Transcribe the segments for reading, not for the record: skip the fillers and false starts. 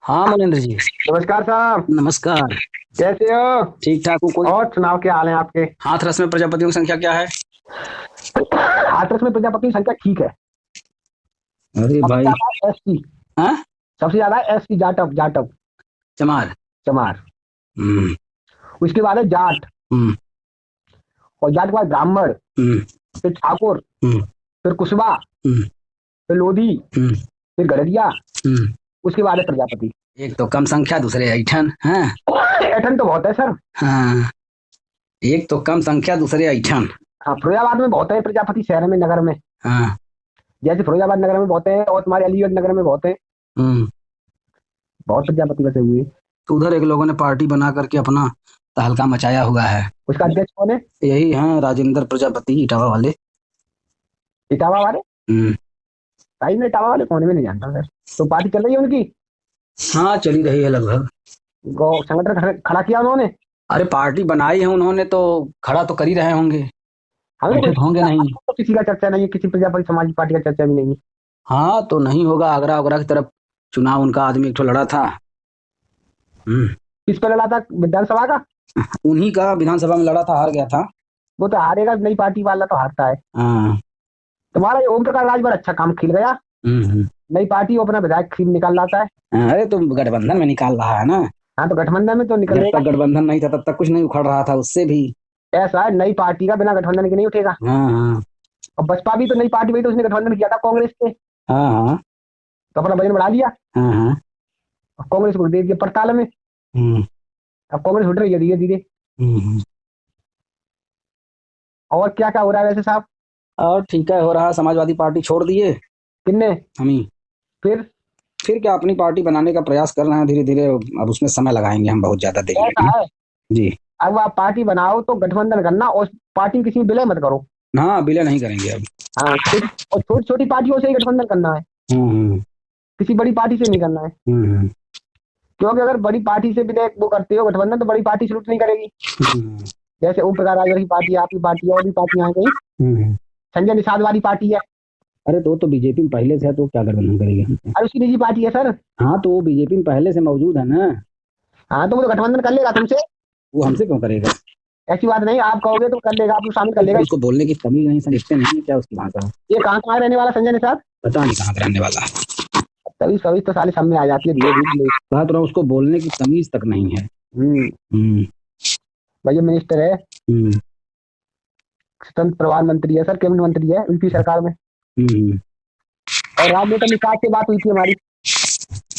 हाँ मनेन्द्र जी। नमस्कार साहब। नमस्कार। कैसे हो? ठीक ठाक हूँ। कोई और सुनाओ, क्या हाल है आपके? हाथरस में प्रजापतियों की संख्या क्या है? हाथरस में प्रजापति की संख्या ठीक है। अरे सबसे भाई। ज्यादा है एसटी। हाँ। सबसे ज्यादा है एसटी, जाटव जाटव चमार। चमार। हम्म। उसके बाद है जाट। हम्म। और जाट के बाद ब्राह्मण, हम्म। फिर ठाकुर, हम्म। फिर कुशवा, हम्म। फिर लोधी, हम्म। फिर गड़रिया। हम्म। उसके बाद है प्रजापति। एक तो कम संख्या, दूसरे ऐठन। हाँ। ऐठन तो बहुत है सर। हाँ। एक तो कम संख्या, दूसरे ऐठन। हाँ, फिरोजाबाद में बहुत है प्रजापति, शहर में, नगर में। हाँ। जैसे फिरोजाबाद नगर में बहुत है, और तुम्हारे अलीगढ़ नगर में बहुत है। हम्म। बहुत प्रजापति बसे हुए। तो उधर एक लोगों ने पार्टी बना करके अपना तहलका मचाया हुआ है। उसका अध्यक्ष कौन है? यही हैं राजेंद्र प्रजापति, इटावा वाले। इटावा वाले? हम्म। साइड में इटावा वाले कौन है, मैं नहीं जानता सर। तो पार्टी चल रही है उनकी? हाँ, चली रही है लगभग। गौ संगठन खड़ा किया उन्होंने? अरे पार्टी बनाई है उन्होंने तो खड़ा तो कर ही रहे होंगे। हमें तो बैठे तो होंगे नहीं। तो किसी का चर्चा नहीं है, किसी प्रजापति समाज पार्टी का चर्चा भी नहीं है। हाँ तो नहीं होगा, आगरा वगैरह की तरफ चुनाव उनका आदमी एक ठो लड़ा था। हम्म। किस पर लड़ा था, विधानसभा का? उन्हीं का विधानसभा में लड़ा था, हार गया था। वो तो हारेगा, नई पार्टी वाला तो हारता है। हाँ। तुम्हारा ये ओम प्रकाश राज बड़ा अच्छा काम खिल गया। हम्म। नई पार्टी वो अपना विधायक खीर निकाल लाता है। अरे तो गठबंधन में निकाल रहा है ना। हाँ, तो गठबंधन में तो जब निकलेगा। तक गठबंधन नहीं था तब तक कुछ नहीं उखड़ रहा था उससे भी। ऐसा है, नई पार्टी का बिना गठबंधन के नहीं उठेगा। हाँ हाँ। और बसपा भी तो नई पार्टी, भी तो उसने गठबंधन किया था कांग्रेस से। हाँ हाँ। तो अपना वजन बढ़ा लिया। हाँ हाँ। और कांग्रेस को दे दिया पड़ताल में। हम्म। अब कांग्रेस उठ रही है धीरे धीरे। हम्म। और क्या क्या हो रहा है वैसे साहब? और ठीक है, हो रहा है। समाजवादी पार्टी छोड़ दिए किन्ने? हम ही। फिर? फिर क्या, अपनी पार्टी बनाने का प्रयास कर रहे हैं धीरे धीरे। अब उसमें समय लगाएंगे हम, बहुत ज्यादा देर ऐसा लगेगी। है, जी। अब आप पार्टी बनाओ तो गठबंधन करना, और पार्टी में किसी में विलय मत करो। हाँ, विलय नहीं करेंगे अब। हाँ, और छोटी छोटी पार्टियों से ही गठबंधन करना है। हम्म। किसी बड़ी पार्टी से नहीं करना है। हम्म। क्योंकि अगर बड़ी पार्टी से भी वो करते हो गठबंधन, तो बड़ी पार्टी शुरू नहीं करेगी। हम्म। जैसे ओम प्रकाश राजभर की पार्टी है, आपकी पार्टी है, और भी पार्टियां हैं कहीं। हम्म। संजय निषाद वाली पार्टी है। अरे तो वो तो बीजेपी में पहले से है, तो क्या गठबंधन करेगी हमसे? और उसकी निजी पार्टी है सर। हाँ तो वो बीजेपी में पहले से मौजूद है ना। हाँ, तो वो तो गठबंधन कर लेगा तुमसे। वो हमसे क्यों करेगा? ऐसी बात नहीं, आप कहोगे तो कर लेगा, आपको शामिल कर तो लेगा। उसको बोलने की तमीज नहीं, समझते नहीं है क्या उसकी भाषा? ये कहाँ रहने वाला संजय निषाद? पता नहीं कहाँ का रहने वाला है। तभी सभी तो साले सामने आ जाती है धीरे धीरे। कहा तो रहा हूँ, उसको बोलने की तमीज तक नहीं है। हम्म। हम्म। भाई ये मिनिस्टर है, हम्म। स्वतंत्र प्रभार मंत्री है सर, कैबिनेट मंत्री है उनकी सरकार में। हम्म। और राजनेता निकाय से बात हुई थी हमारी।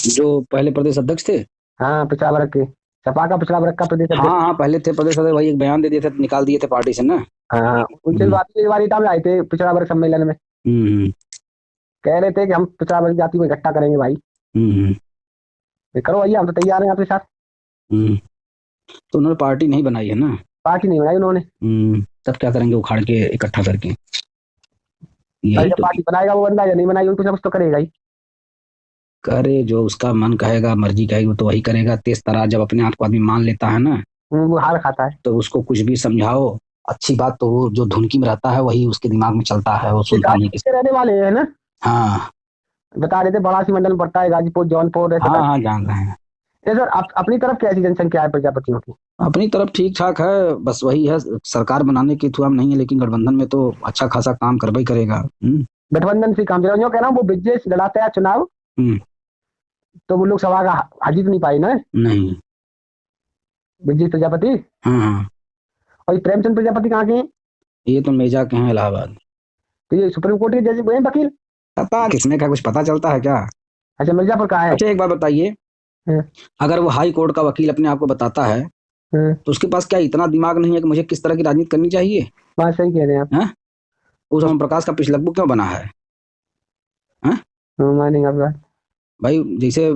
जो पहले प्रदेश अध्यक्ष थे। हाँ, पिछड़ा वर्ग के, सपा का पिछड़ा वर्ग का प्रदेश हाँ अध्यक्ष। हाँ, पहले थे प्रदेश अध्यक्ष, वही एक बयान दे दिए थे, निकाल दिए थे पार्टी से ना। हाँ, उनसे भी हम्म। बात हुई, वारीटा में आए थे पिछड़ा वर्ग सम्मेलन में। हम्म। कह रहे थे कि हम पिछड़ा वर्ग जाति को इकट्ठा करेंगे भाई। हम्म। ये करो भैया, हम तो तैयार हैं आपके साथ। हम्म। तो उन्होंने पार्टी नहीं बनाई है ना। पार्टी नहीं बनाई उन्होंने। तब क्या करेंगे, उखाड़ के इकट्ठा करके? भाई यही जब तो। पार्टी बनाएगा वो बंदा, या नहीं बनाएगी, कुछ ना कुछ तो करेगा ही। करे जो उसका मन कहेगा, मर्जी कहेगी, वो तो वही करेगा। तेज तरार जब अपने आप को आदमी मान लेता है ना, वो हार खाता है। तो उसको कुछ भी समझाओ अच्छी बात, तो वो जो धुनकी में रहता है वही उसके दिमाग में चलता है, वो ये सुनता नहीं किसी। गाजीपुर के रहने वाले हैं ना? हाँ बता रहे थे, बड़ासी मंडल में पड़ता है, गाजीपुर जौनपुर ऐसे हाँ। कर। हाँ, जान रहे हैं। ये सर, अपनी तरफ कैसी जनसंख्या है प्रजापतियों की? अपनी तरफ ठीक ठाक है, बस वही है, सरकार बनाने की थुआ में नहीं है, लेकिन गठबंधन में तो अच्छा खासा काम करबे ही करेगा। गठबंधन से काम चला, जो कह रहा हूँ वो विजय लड़ाते हैं चुनाव। हम्म। तो वो लोग सभा का हाजिर नहीं पाई ना, नहीं। विजय प्रजापति। हाँ हाँ। और ये प्रेमचंद प्रजापति कहाँ के हैं? ये तो मेजा के हैं, इलाहाबाद। तो ये सुप्रीम कोर्ट के जज हुए हैं, वकील। पता किसमें का कुछ पता चलता है क्या? अच्छा, मिर्जापुर का है। अच्छा एक बात बताइए, हाँ, अगर वो हाई कोर्ट का वकील अपने आप को बताता है, हाँ, तो उसके पास क्या इतना दिमाग नहीं है कि मुझे किस तरह की राजनीति करनी चाहिए? बात सही कह रहे हैं आप। हैं? उस ओम प्रकाश का पिछलग्गू क्यों बना है? हैं? हाँ, मानेंगे आप बात। भाई जैसे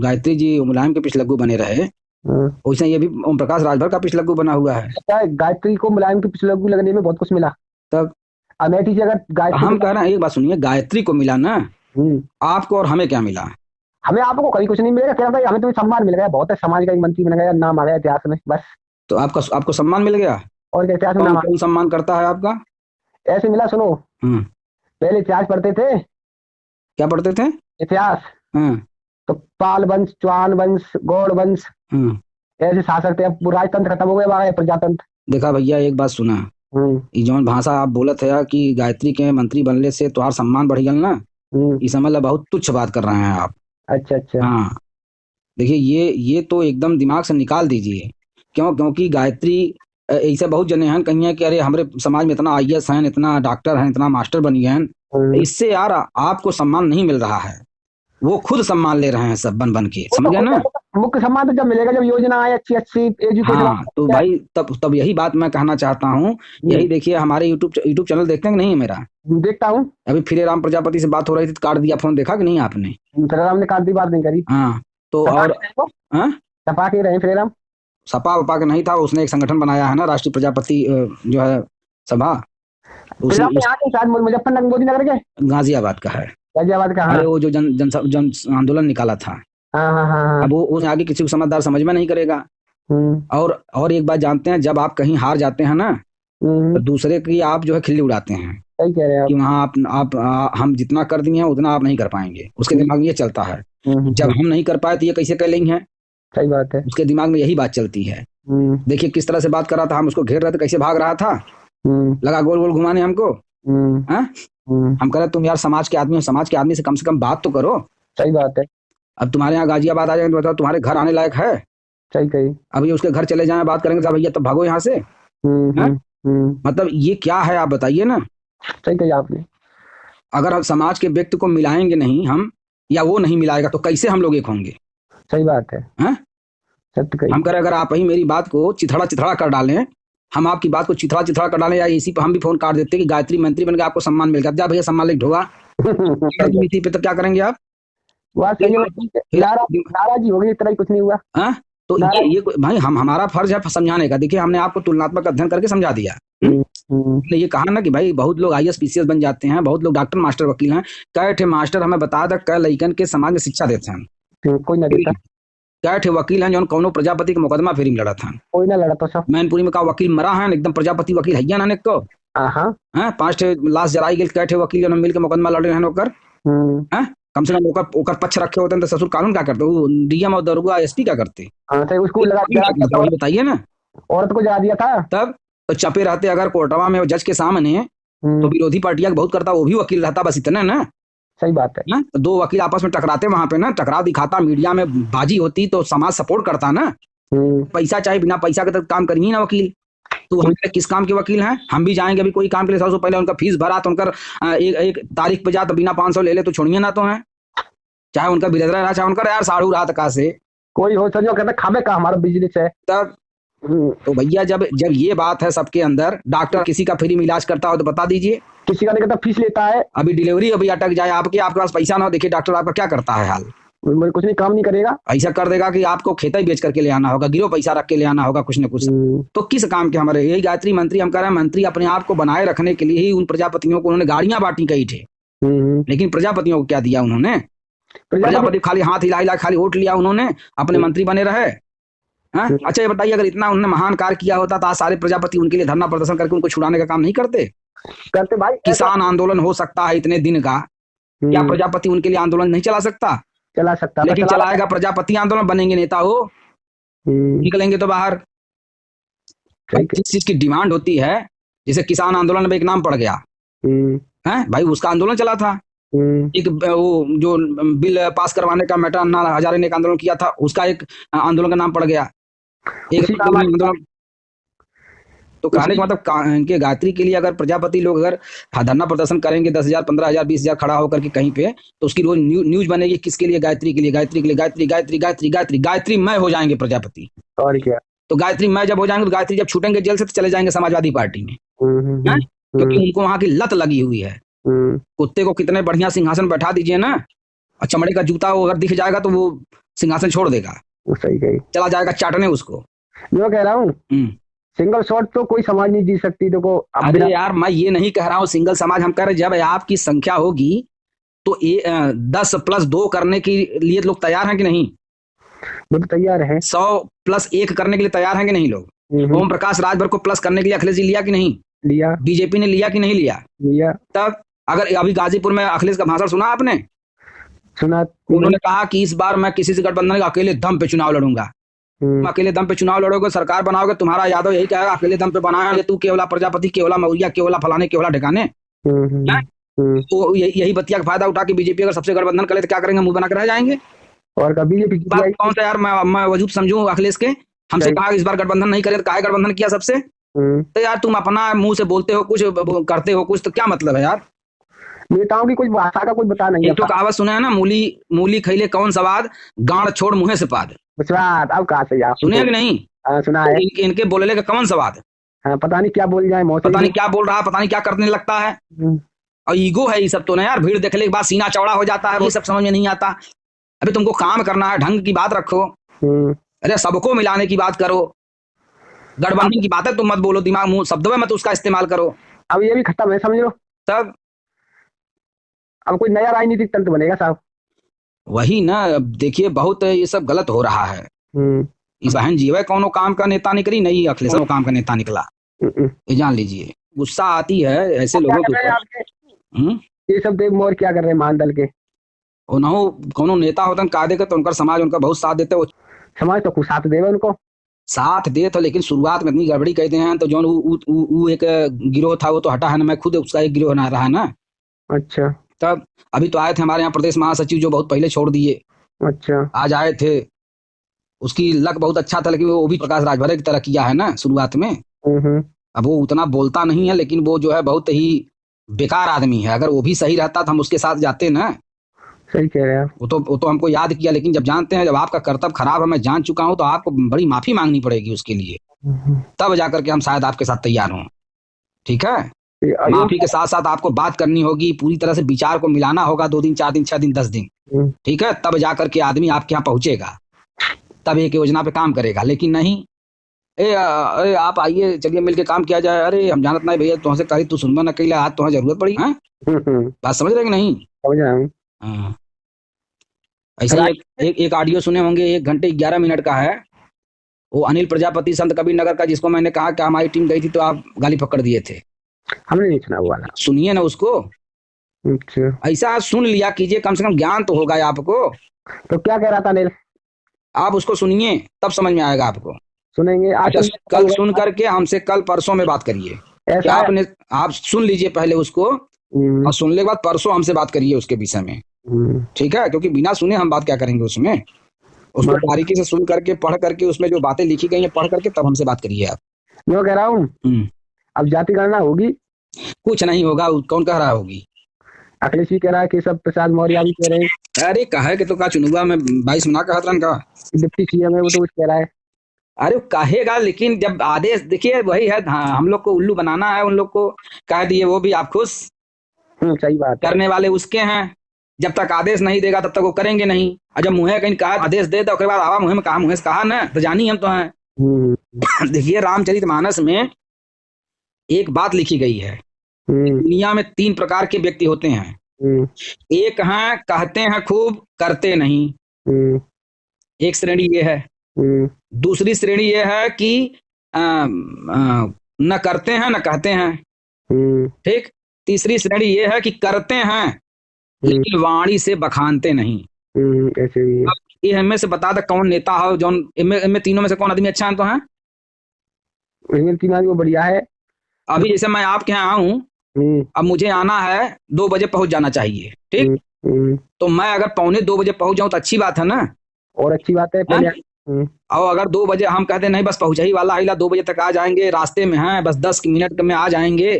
गायत्री जी मुलायम के पिछलग्गू बने रहे, हाँ। वैसे ये भी ओम प्रकाश राजभर का पिछलग्गू बना हुआ है। क्या है, गायत्री को मुलायम के पिछले लगने में बहुत कुछ मिला। तब अमेठी से अगर गायत्री हम के। कह रहे हैं, एक बात सुनिए, गायत्री को मिला ना, हम्म। आपको और हमें क्या मिला? हमें आपको कहीं कुछ नहीं मिलेगा, क्या भाई, हमें तो सम्मान मिल गया, बहुत है, समाज का एक मंत्री बन गया, नाम आ गया इतिहास में, बस। तो आपका आपको सम्मान मिल गया? और क्या, इतिहास में कौन नाम कौन सम्मान करता है आपका? ऐसे मिला, सुनो। हम्म। पहले इतिहास पढ़ते थे। क्या पढ़ते थे? इतिहास। हाँ। तो पाल वंश, चौहान वंश, गौड़ वंश ऐसे शासक थे। अब राजतंत्र खत्म हो गया, वहां प्रजातंत्र। देखा भैया, एक बात सुना, हम्म। ई जौन भाषा आप बोलत है कि गायत्री के मंत्री बनने से तुम्हारा सम्मान बढ़ गया ना, हम्म। इस मतलब बहुत तुच्छ बात कर रहे हैं आप। अच्छा अच्छा। हाँ, देखिए ये तो एकदम दिमाग से निकाल दीजिए। क्योंकि गायत्री ऐसे बहुत जने हैं कहीं कि अरे हमारे समाज में इतना आईएएस हैं, इतना डॉक्टर हैं, इतना मास्टर बन गए हैं, इससे यार आपको सम्मान नहीं मिल रहा है। वो खुद सम्मान ले रहे हैं सब बन बन के, वो समझ तो गए ना। मुख्य सम्मान तो जब मिलेगा जब योजना आए अच्छी अच्छी एजुकेशन। हाँ तो भाई तब यही बात मैं कहना चाहता हूँ। यही देखिए, हमारे यूट्यूब चैनल देखते हैं कि नहीं है मेरा? देखता हूँ। अभी फिर राम प्रजापति से बात हो रही थी तो काट दिया फोन, देखा कि नहीं आपने? श्रीराम ने कांति बात नहीं करी। हाँ तो और हाँ, सपा के रहे श्रीराम। सपा वपा का नहीं था, उसने एक संगठन बनाया है ना, राष्ट्रीय प्रजापति जो है सभा, श्रीराम यहाँ के शायद मुजफ्फरनगर मोदी नगर के गाजियाबाद का है। गाजियाबाद का। अरे वो जो जन आंदोलन निकाला था, हाँ हाँ हाँ। अब वो आगे किसी को समझदार समझ में नहीं करेगा। और एक बात जानते हैं, जब आप कहीं हार जाते हैं ना, तो दूसरे की आप जो है खिल्ली उड़ाते हैं। सही कह रहे हैं कि वहाँ आप हम जितना कर दिए हैं उतना आप नहीं कर पाएंगे, उसके दिमाग में ये चलता है। जब हम नहीं कर पाए तो ये कैसे कर लेंगे हैं? सही बात है, उसके दिमाग में यही बात चलती है। देखिए किस तरह से बात कर रहा था, हम उसको घेर रहे थे, कैसे भाग रहा था, लगा गोल गोल घुमाने हमको। हम कह रहे तुम यार समाज के आदमी हो, समाज के आदमी से कम बात तो करो। सही बात है। अब तुम्हारे यहाँ गाजियाबाद आ जाएंगे तो बताओ तुम्हारे घर आने लायक है? सही कही। अब ये उसके घर चले जाए बात करेंगे तो भैया तो भागो यहाँ से। मतलब ये क्या है, आप बताइए ना। सही कही आपने। अगर हम समाज के व्यक्ति को मिलाएंगे नहीं हम, या वो नहीं मिलाएगा, तो कैसे हम लोग एक होंगे? सही बात है। सत्य कही। हम कह रहे अगर आप ही मेरी बात को चिथड़ा चिथड़ा कर डालें, हम आपकी बात को चिथड़ा चिथड़ा कर डालें, या इसी पर हम भी फोन काट देते कि गायत्री मंत्री बन गए आपको सम्मान मिल गया, जा भैया सम्मान लेके ढोगा नीति पे, तो क्या करेंगे आप? नाराजी होगी, इतना ही कुछ नहीं हुआ। तो ये भाई हमारा फर्ज है समझाने का। देखिए हमने आपको तुलनात्मक अध्ययन करके समझा दिया। ने ये कहा ना कि भाई बहुत लोग आईएएस पीसीएस बन जाते हैं, बहुत लोग डॉक्टर मास्टर वकील हैं। कई ठे मास्टर हमें बताया था कई लइकन के समाज में शिक्षा देते हैं, कोई ना देता। कई ठे वकील हैं जो कौनो प्रजापति के मुकदमा फेरी में लड़ा था, कोई ना लड़ा तो सब। मैनपुरी में का वकील मरा है एकदम प्रजापति वकील है ना को। 5 ठे लाश जलाई गई, कई ठे वकील मिल के मुकदमा लड़ रहे हैं ओकर। कम से कम ओकर पक्ष रखे होते हैं तो ससुर कानून क्या करते, वो डीएम और दरोगा एसपी क्या करते? उसको बताइए ना, औरत को जला दिया था। तब तो चपे रहते अगर कोर्टवा में जज के सामने, तो विरोधी पार्टियां बहुत करता, वो भी वकील रहता, बस इतना ना। सही बात है ना, तो 2 वकील आपस में टकराते वहां पे ना, टकराव दिखाता, मीडिया में बाजी होती तो समाज सपोर्ट करता ना। पैसा चाहे, बिना पैसा के तो काम करेंगे ना वकील। तो हम किस काम के वकील हैं? हम भी जाएंगे अभी कोई काम के लिए, सबसे पहले उनका फीस भरा तो उनका एक तारीख पे जा तो बिना 500 ले ले तो छोड़िए ना, तो है चाहे उनका बिरदरा रहा, चाहे उनका यार साढ़ू रात का से कोई हो, समझो कहते खामे का हमारा बिजनेस है। तब तो भैया जब ये बात है सबके अंदर, डॉक्टर किसी का फ्री में इलाज करता हो तो बता दीजिए, किसी का नहीं करता, फीस लेता है। अभी डिलीवरी अभी अटक जाए आपके पास पैसा ना हो, देखिए डॉक्टर आपका क्या करता है हाल, कुछ नहीं, काम नहीं करेगा, ऐसा कर देगा कि आपको खेता ही बेच करके ले आना होगा, गिरो पैसा रख के ले आना होगा कुछ न कुछ। तो किस काम के हमारे यही गायत्री मंत्री, हम कह रहे हैं मंत्री अपने आप को बनाए रखने के लिए ही उन प्रजापतियों को उन्होंने गाड़ियां बांटी कई थे, लेकिन प्रजापतियों को क्या दिया उन्होंने? प्रजापति खाली हाथ हिला हिला खाली वोट लिया उन्होंने, अपने मंत्री बने रहे। अच्छा ये बताइए, अगर इतना उन्होंने महान कार्य किया होता तो आज सारे प्रजापति उनके लिए धरना प्रदर्शन करके उनको छुड़ाने का काम नहीं करते? भाई। किसान आंदोलन हो सकता है इतने दिन का, क्या प्रजापति उनके लिए आंदोलन नहीं चला सकता? चला सकता, लेकिन चलाएगा प्रजापति आंदोलन, बनेंगे नेता हो, निकलेंगे तो बाहर। जिस चीज की डिमांड होती है, जैसे किसान आंदोलन में एक नाम पड़ गया है भाई, उसका आंदोलन चला था। एक वो जो बिल पास करवाने का मेटा अन्ना हजारे ने एक आंदोलन किया था, उसका एक आंदोलन का नाम पड़ गया, एक आंदोलन। तो कहने का मतलब इनके गायत्री के लिए अगर प्रजापति लोग अगर धरना प्रदर्शन करेंगे 10,000 15,000 20,000 खड़ा होकर के कहीं पे, तो उसकी रोज न्यूज बनेगी किसके लिए? गायत्री के लिए, गायत्री के लिए, गायत्री गायत्री गायत्री गायत्री गायत्री मय हो जाएंगे प्रजापति। और क्या? तो गायत्री मय जब हो जाएंगे तो गायत्री जब छूटेंगे जेल से तो चले जाएंगे समाजवादी पार्टी में, क्योंकि उनको वहां की लत लगी हुई है। कुत्ते को कितने बढ़िया सिंहासन बैठा दीजिए ना, और चमड़े का जूता वो अगर दिख जाएगा तो वो सिंहासन छोड़ देगा, सही कही, चला जाएगा चाटने उसको। मैं कह रहा हूँ सिंगल शॉट तो कोई समाज नहीं जी सकती। देखो अरे यार मैं ये नहीं कह रहा हूँ सिंगल समाज, हम कह रहे जब आपकी संख्या होगी तो 10+2 करने के लिए लोग तैयार हैं कि नहीं? लोग तैयार हैं। 100+1 करने के लिए तैयार हैं कि नहीं लोग? ओम प्रकाश राजभर को प्लस करने के लिए अखिलेश जी लिया कि नहीं लिया? बीजेपी ने लिया कि नहीं लिया? लिया। तब अगर अभी गाजीपुर में अखिलेश का भाषण सुना आपने? सुना उन्होंने कहा कि इस बार मैं किसी से गठबंधन का अकेले दम पे चुनाव लड़ूंगा। तुम अकेले दम पे चुनाव लड़ोगे, सरकार बनाओगे, तुम्हारा यादव यही कहेगा अकेले दम पे बनाया है तू, केवला प्रजापति, केवला मौर्य, केवला फलाने, केवला ठिकाने। तो यही बतिया का फायदा उठा के बीजेपी अगर सबसे गठबंधन करे तो क्या करेंगे, मुंह बना कर रह जाएंगे। और कभी बीजेपी बात कौन सा यार मैं वजूद समझूं अखिलेश के, हमसे कहा इस बार गठबंधन नहीं करे तो काहे गठबंधन किया सबसे। तो यार तुम अपना मुंह से बोलते हो कुछ, करते हो कुछ, तो क्या मतलब है यार। नेताओं की कुछ भाषा का कुछ बता नहीं। एक तो कहावत सुना है ना, मूली मूली खैले कौन सवाद, गांड छोड़ मुँहे से पाद। अब कहा से आप सुने कि नहीं? सुना है। इनके बोलने का कौन सवाद। पता नहीं क्या बोल जाए, पता नहीं क्या बोल रहा है, पता नहीं क्या करने लगता है। और ईगो है ये सब तो ना यार, भीड़ देखने के बाद सीना चौड़ा हो जाता है, वो सब समझ में नहीं आता। अभी तुमको काम करना है, ढंग की बात रखो। अरे सबको मिलाने की बात करो, गठबंधन की बात है तुम मत बोलो, दिमाग मुंह शब्दों में मत उसका इस्तेमाल करो। अब ये भी खत्म है समझ लो। तब अब कोई नया राजनीतिक तंत्र बनेगा साहब। वही ना, अब देखिए बहुत ये सब गलत हो रहा है। इस बहन जीवे कौनो काम का नेता निकली नहीं, अखिलेश काम का नेता निकला, ये जान लीजिए। गुस्सा आती है ऐसे लोगों के ऊपर। ये सब देव मोर क्या कर रहे हैं मान दल के। कोनो नेता होता कायदे का तो उनका समाज उनका बहुत साथ देते, समाज तो कुछ साथ देवे उनको, साथ दे तो, लेकिन शुरुआत में इतनी गड़बड़ी कहते हैं तो जो एक गिरोह था वो तो हटा है ना, मैं खुद उसका एक गिरोह ना रहा ना। अच्छा। तब अभी तो आए थे हमारे यहाँ प्रदेश महासचिव जो बहुत पहले छोड़ दिए। अच्छा। आज आए थे, उसकी लक बहुत अच्छा था, लेकिन वो भी प्रकाश राजभर की तरह किया है ना शुरुआत में। अब वो उतना बोलता नहीं है, लेकिन वो जो है बहुत ही बेकार आदमी है। अगर वो भी सही रहता तो हम उसके साथ जाते ना। सही कह रहे हैं। वो तो हमको याद किया, लेकिन जब जानते हैं जब आपका कर्तव्य खराब है, मैं जान चुका हूं, तो आपको बड़ी माफी मांगनी पड़ेगी उसके लिए, तब जाकर के हम शायद आपके साथ तैयार हों। ठीक है, माफी के साथ साथ आपको बात करनी होगी, पूरी तरह से विचार को मिलाना होगा, 2 दिन 4 दिन 6 दिन 10 दिन, ठीक है, तब जाकर के आदमी आपके यहाँ पहुंचेगा, तब एक योजना पे काम करेगा। लेकिन नहीं, अरे आप आइए चलिए मिलके काम किया जाए, अरे हम जानत नहीं भैया तुमसे कही तू सुनबा न कही, आज तुम्हें जरूरत पड़ी है। बात समझ रहे कि नहीं? समझ रहा हूँ। ऐसे एक ऑडियो सुने होंगे, 1 घंटे 11 मिनट का है, वो अनिल प्रजापति संत कबीर नगर का, जिसको मैंने कहा कि हमारी टीम गई थी तो आप गाली पकड़ दिए थे। हमने नहीं सुना हुआ। सुनिए ना उसको। अच्छा। ऐसा सुन लिया कीजिए, कम से कम ज्ञान तो होगा आपको। तो क्या कह रहा था अनिल? आप उसको सुनिए तब समझ में आएगा आपको। सुनेंगे। अच्छा, कल सुन करके हमसे कल परसों में बात करिए। आप सुन लीजिए पहले उसको, और सुनने के बाद परसों हमसे बात करिए उसके विषय में, ठीक है? क्योंकि बिना सुने हम बात क्या करेंगे उसमें, उसको बारीकी से सुन करके पढ़ करके उसमें जो बातें लिखी गई हैं पढ़ करके तब हमसे बात करिए आप। मैं कह रहा हूँ अब जाति गणना होगी? कुछ नहीं होगा। कौन कह रहा होगी? अखिलेश जी कह रहा है कि सब प्रसाद मौर्य भी कह रहे हैं। अरे कहे कि तो का चुनुआ में 22 मिनट का रन का डिप्टी सीएम है वो तो कुछ कह रहा है। अरे कहेगा, लेकिन जब आदेश देखिए वही है, हम लोग को उल्लू बनाना है, उन लोग को कह दिए वो भी आप खुश। सही बात। करने वाले उसके हैं, जब तक आदेश नहीं देगा तब तक वो करेंगे नहीं। और जब मुँह कहीं कहा आदेश दे तो उसके बाद आवा मुँह में कहा, मुँह से कहा ना तो जानी हम तो हैं। देखिए रामचरितमानस में एक बात लिखी गई है, दुनिया में 3 प्रकार के व्यक्ति होते हैं। एक हैं कहते हैं खूब करते नहीं, एक श्रेणी ये है। दूसरी श्रेणी ये है कि न करते हैं न कहते हैं, ठीक। तीसरी श्रेणी ये है कि करते हैं लेकिन वाणी से बखानते नहीं। ऐसे ही। ये हमें से बता दे कौन नेता हो जो इनमें तीनों में से कौन आदमी अच्छा है? तो है इनमें 3 आदमी बढ़िया है। अभी जैसे मैं आपके यहाँ आऊँ, अब मुझे आना है 2 बजे पहुंच जाना चाहिए, ठीक। तो मैं अगर 1:45 बजे पहुंच जाऊं तो अच्छी बात है ना? और अच्छी बात है पहले। और अगर 2 बजे हम कहते नहीं बस पहुंचा ही वाला है, 2 बजे तक आ जाएंगे, रास्ते में हैं बस 10 मिनट में आ जाएंगे,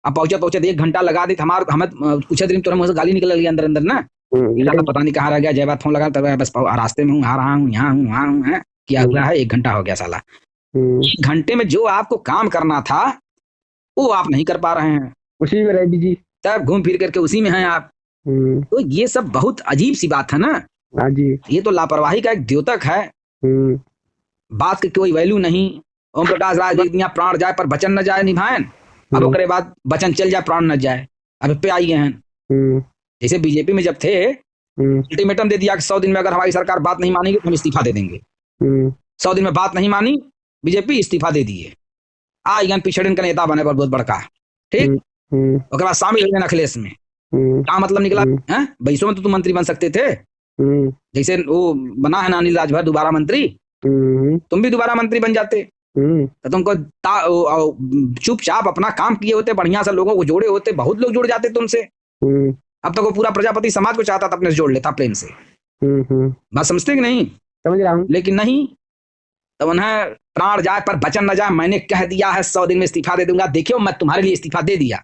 अब पहुंचे 1 घंटा लगा दी, हमें कुछ दिन तो मुझे गाली निकल गई अंदर अंदर ना, पता नहीं कहाँ रह गया, जय बात फोन लगा तब बस रास्ते में हूँ, आ रहा हूँ, यहाँ हूँ, वहाँ हूँ, क्या हुआ है 1 घंटा हो गया साला। 1 घंटे में जो आपको काम करना था वो आप नहीं कर पा रहे हैं, उसी में रह बिजी, तब घूम फिर करके उसी में हैं आप। तो ये सब बहुत अजीब सी बात है ना। हाँ जी। ये तो लापरवाही का एक द्योतक है, बात की कोई वैल्यू नहीं। ओम प्रकाश राज दिया प्राण जाए पर वचन न जाए निभाएन, अब ओकरे बाद वचन चल जाए प्राण न जाए, अब पे आई हैं। जैसे बीजेपी में जब थे अल्टीमेटम दे दिया कि 100 दिन में अगर हमारी सरकार बात नहीं मानेगी तो हम इस्तीफा दे देंगे। 100 दिन में बात नहीं मानी, बीजेपी इस्तीफा दे दिए, आईगन पिछड़न का नेता बने बहुत बड़का, ठीक। उसके बाद शामिल हो गए अखिलेश में, क्या मतलब निकला है? 22 में तो तुम मंत्री बन सकते थे, जैसे वो बना है ना अनिल राजभर दोबारा मंत्री, तुम भी दोबारा मंत्री बन जाते। तो तुमको चुपचाप अपना काम किए होते, बढ़िया से लोगों को जोड़े होते, बहुत लोग जुड़ जाते तुमसे। अब तक वो पूरा प्रजापति समाज को चाहता था अपने से जोड़ लेता प्लेन से। बात समझते कि नहीं? समझ रहा हूँ। लेकिन नहीं, तो उन्हें प्राण जाए पर वचन न जाए, मैंने कह दिया है 100 दिन में इस्तीफा दे दूंगा, देखियो मैं तुम्हारे लिए इस्तीफा दे दिया।